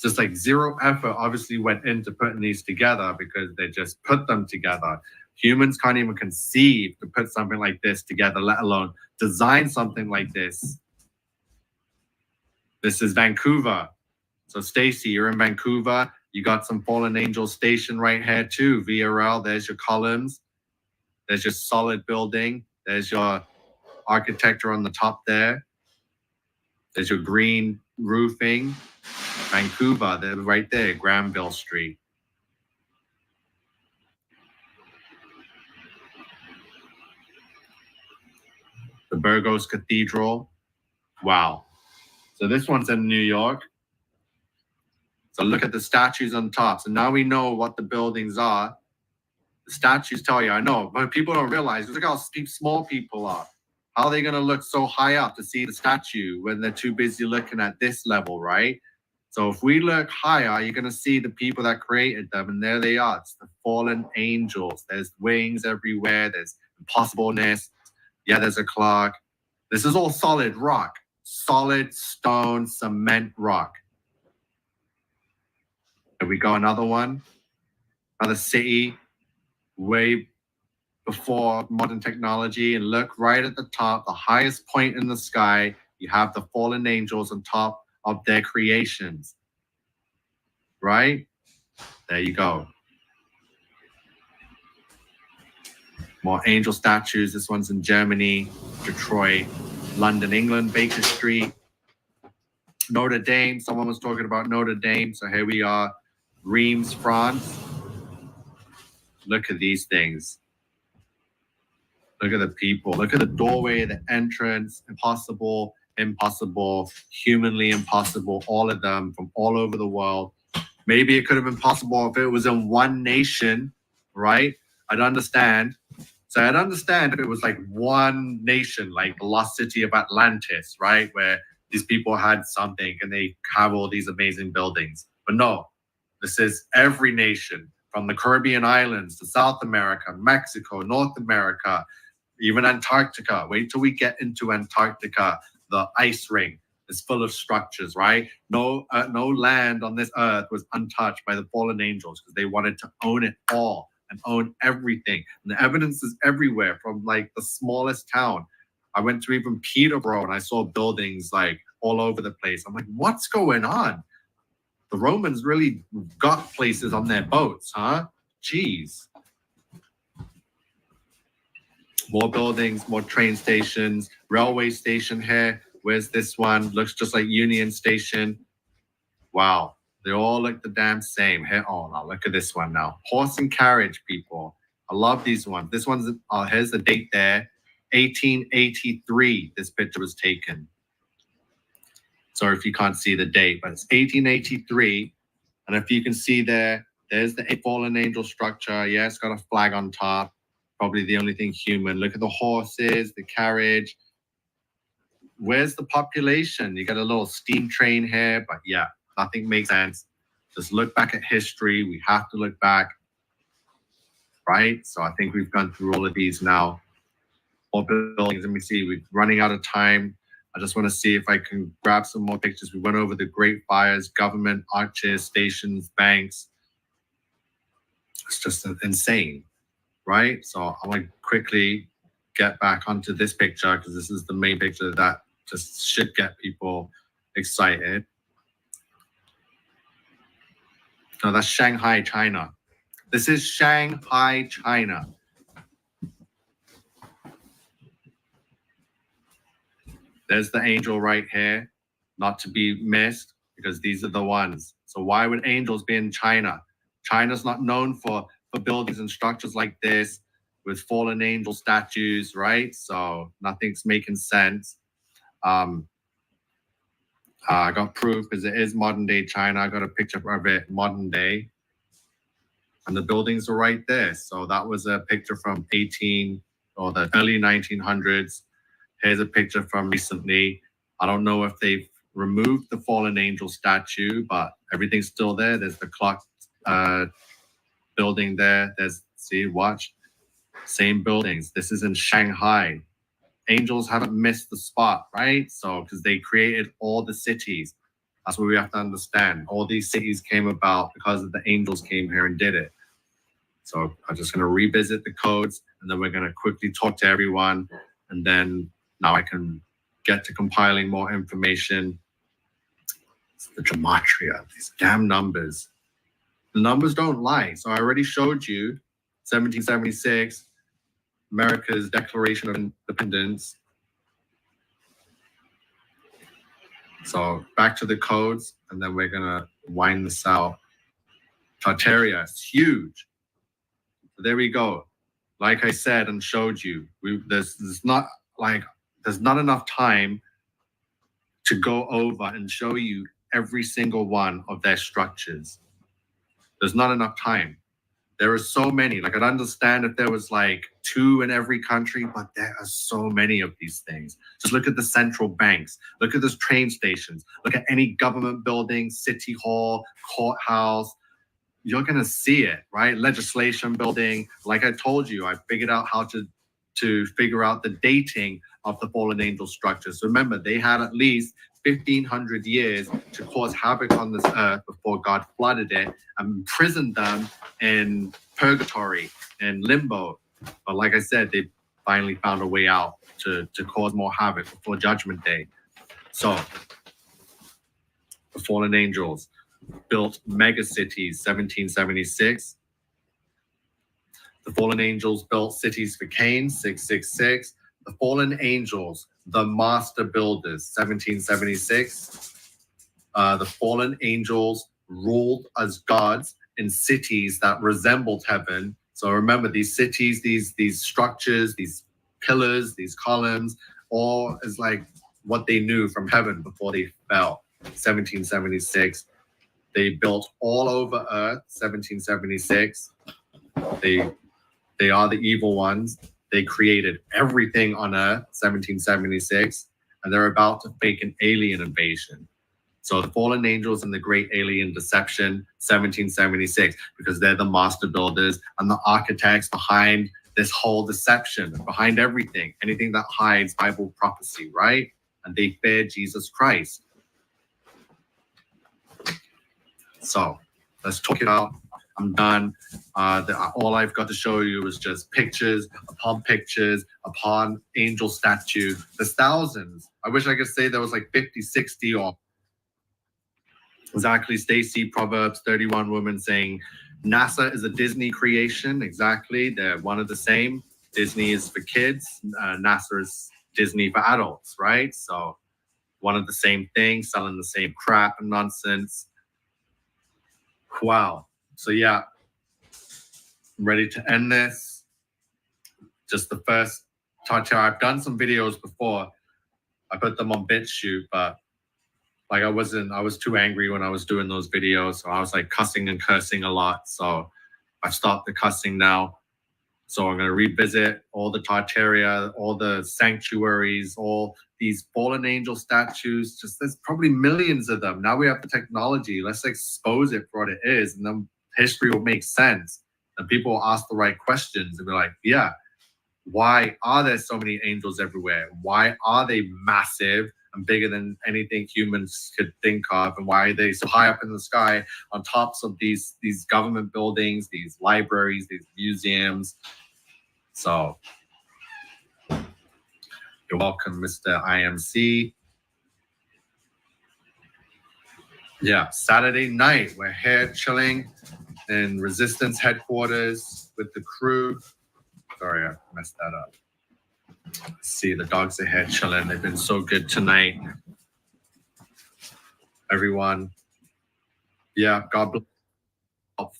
Just like zero effort obviously went into putting these together because they just put them together. Humans can't even conceive to put something like this together, let alone design something like this. This is Vancouver. So Stacy, you're in Vancouver. You got some Fallen Angel Station right here too. VRL, there's your columns. There's your solid building. There's your architecture on the top there. There's your green roofing. Vancouver, they're right there, Granville Street. The Burgos Cathedral. Wow. So this one's in New York. So look at the statues on top. So now we know what the buildings are. The statues tell you, I know, but people don't realize, look how small people are. How are they going to look so high up to see the statue when they're too busy looking at this level, right? So if we look higher, you're going to see the people that created them, and there they are. It's the fallen angels. There's wings everywhere. There's impossibleness. Yeah, there's a clock. This is all solid rock, solid stone, cement rock. Here we go, another one, another city, way before modern technology. And look right at the top, the highest point in the sky, you have the fallen angels on top of their creations, right? There you go. More angel statues. This one's in Germany, Detroit, London, England, Baker Street, Notre Dame. Someone was talking about Notre Dame. So here we are, Reims, France. Look at these things. Look at the people. Look at the doorway, the entrance. Impossible, impossible, humanly impossible. All of them from all over the world. Maybe it could have been possible if it was in one nation, right? I'd understand. So I'd understand if it was like one nation, like the lost city of Atlantis, right? Where these people had something and they have all these amazing buildings. But no, this is every nation from the Caribbean islands to South America, Mexico, North America, even Antarctica. Wait till we get into Antarctica. The ice ring is full of structures, right? No land on this earth was untouched by the fallen angels because they wanted to own it all and own everything. And the evidence is everywhere from like the smallest town. I went to even Peterborough and I saw buildings like all over the place. I'm like, what's going on? The Romans really got places on their boats, huh? Jeez. More buildings, more train stations, railway station here. Where's this one? Looks just like Union Station. Wow. They all look the damn same. Here, oh, now look at this one now. Horse and carriage, people. I love these ones. This one's, here's the date there. 1883, this picture was taken. Sorry if you can't see the date, but it's 1883. And if you can see there, there's the fallen angel structure. Yeah, it's got a flag on top. Probably the only thing human. Look at the horses, the carriage. Where's the population? You got a little steam train here, but yeah, nothing makes sense. Just look back at history. We have to look back, right? So I think we've gone through all of these now. All buildings. Let me see. We're running out of time. I just want to see if I can grab some more pictures. We went over the Great Fires, government, arches, stations, banks. It's just insane. right? So I want to quickly get back onto this picture because this is the main picture that just should get people excited. No, that's Shanghai, China. This is Shanghai, China. There's the angel right here, not to be missed, because these are the ones. So why would angels be in China? China's not known for buildings and structures like this with fallen angel statues, right? So nothing's making sense. I got proof because it is modern day China. I got a picture of it modern day. And the buildings are right there. So that was a picture from the early 1900s. Here's a picture from recently. I don't know if they've removed the fallen angel statue, but everything's still there. There's the clock building there. See, watch. Same buildings. This is in Shanghai. Angels haven't missed the spot, right? So, because they created all the cities. That's what we have to understand. All these cities came about because of the angels came here and did it. So I'm just going to revisit the codes, and then we're going to quickly talk to everyone. And then now I can get to compiling more information. It's the gematria, these damn numbers. The numbers don't lie. So I already showed you 1776, America's Declaration of Independence. So back to the codes, and then we're gonna wind this out. Tartaria, it's huge. So there we go. Like I said and showed you, there's not enough time to go over and show you every single one of their structures. There's not enough time. There are so many. Like, I'd understand if there was like 2 in every country, but there are so many of these things. Just look at the central banks. Look at those train stations. Look at any government building, city hall, courthouse. You're going to see it, right? Legislation building. Like I told you, I figured out how to figure out the dating of the fallen angel structures. So remember, they had at least 1,500 years to cause havoc on this earth before God flooded it and imprisoned them in purgatory and limbo. But like I said, they finally found a way out to cause more havoc before Judgment Day. So the fallen angels built mega cities, 1776. The fallen angels built cities for Cain, 666. The fallen angels, the master builders, 1776. The fallen angels ruled as gods in cities that resembled heaven. So remember, these cities, these structures, these pillars, these columns, all is like what they knew from heaven before they fell. 1776. They built all over Earth, 1776. They are the evil ones. They created everything on Earth, 1776, and they're about to fake an alien invasion. So the fallen angels and the great alien deception, 1776, because they're the master builders and the architects behind this whole deception, behind everything, anything that hides Bible prophecy, right? And they fear Jesus Christ. So let's talk it out. I'm done. All I've got to show you is just pictures upon angel statue. There's thousands. I wish I could say there was like 50, 60 or exactly. Stacy, Proverbs 31 woman saying NASA is a Disney creation. Exactly. They're one of the same. Disney is for kids. NASA is Disney for adults, right? So one of the same thing, selling the same crap and nonsense. Wow. So yeah, I'm ready to end this. Just the first touch. I've done some videos before. I put them on BitChute, but like I was too angry when I was doing those videos. So I was like cussing and cursing a lot. So I've stopped the cussing now. So I'm going to revisit all the Tartaria, all the sanctuaries, all these fallen angel statues. Just there's probably millions of them. Now we have the technology. Let's expose it for what it is. And then history will make sense. And people will ask the right questions and be like, yeah, why are there so many angels everywhere? Why are they massive and bigger than anything humans could think of? And why are they so high up in the sky on tops of these government buildings, these libraries, these museums? So you're welcome, Mr. IMC. Yeah, Saturday night, we're here chilling in Resistance headquarters with the crew. Sorry, I messed that up. See, the dogs are here chilling. They've been so good tonight. Everyone, yeah, God bless.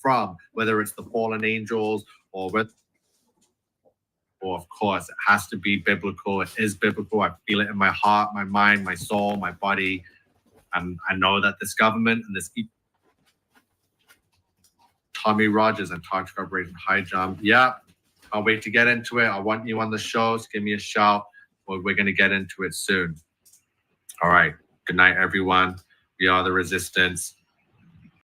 From whether it's the fallen angels or of course it has to be biblical. It is biblical. I feel it in my heart, my mind, my soul, my body. And I know that this government and this Tommy Rogers and Toxic Corporation High Jump. Yeah, I'll wait to get into it. I want you on the show. So give me a shout. We're going to get into it soon. All right. Good night, everyone. We are the Resistance.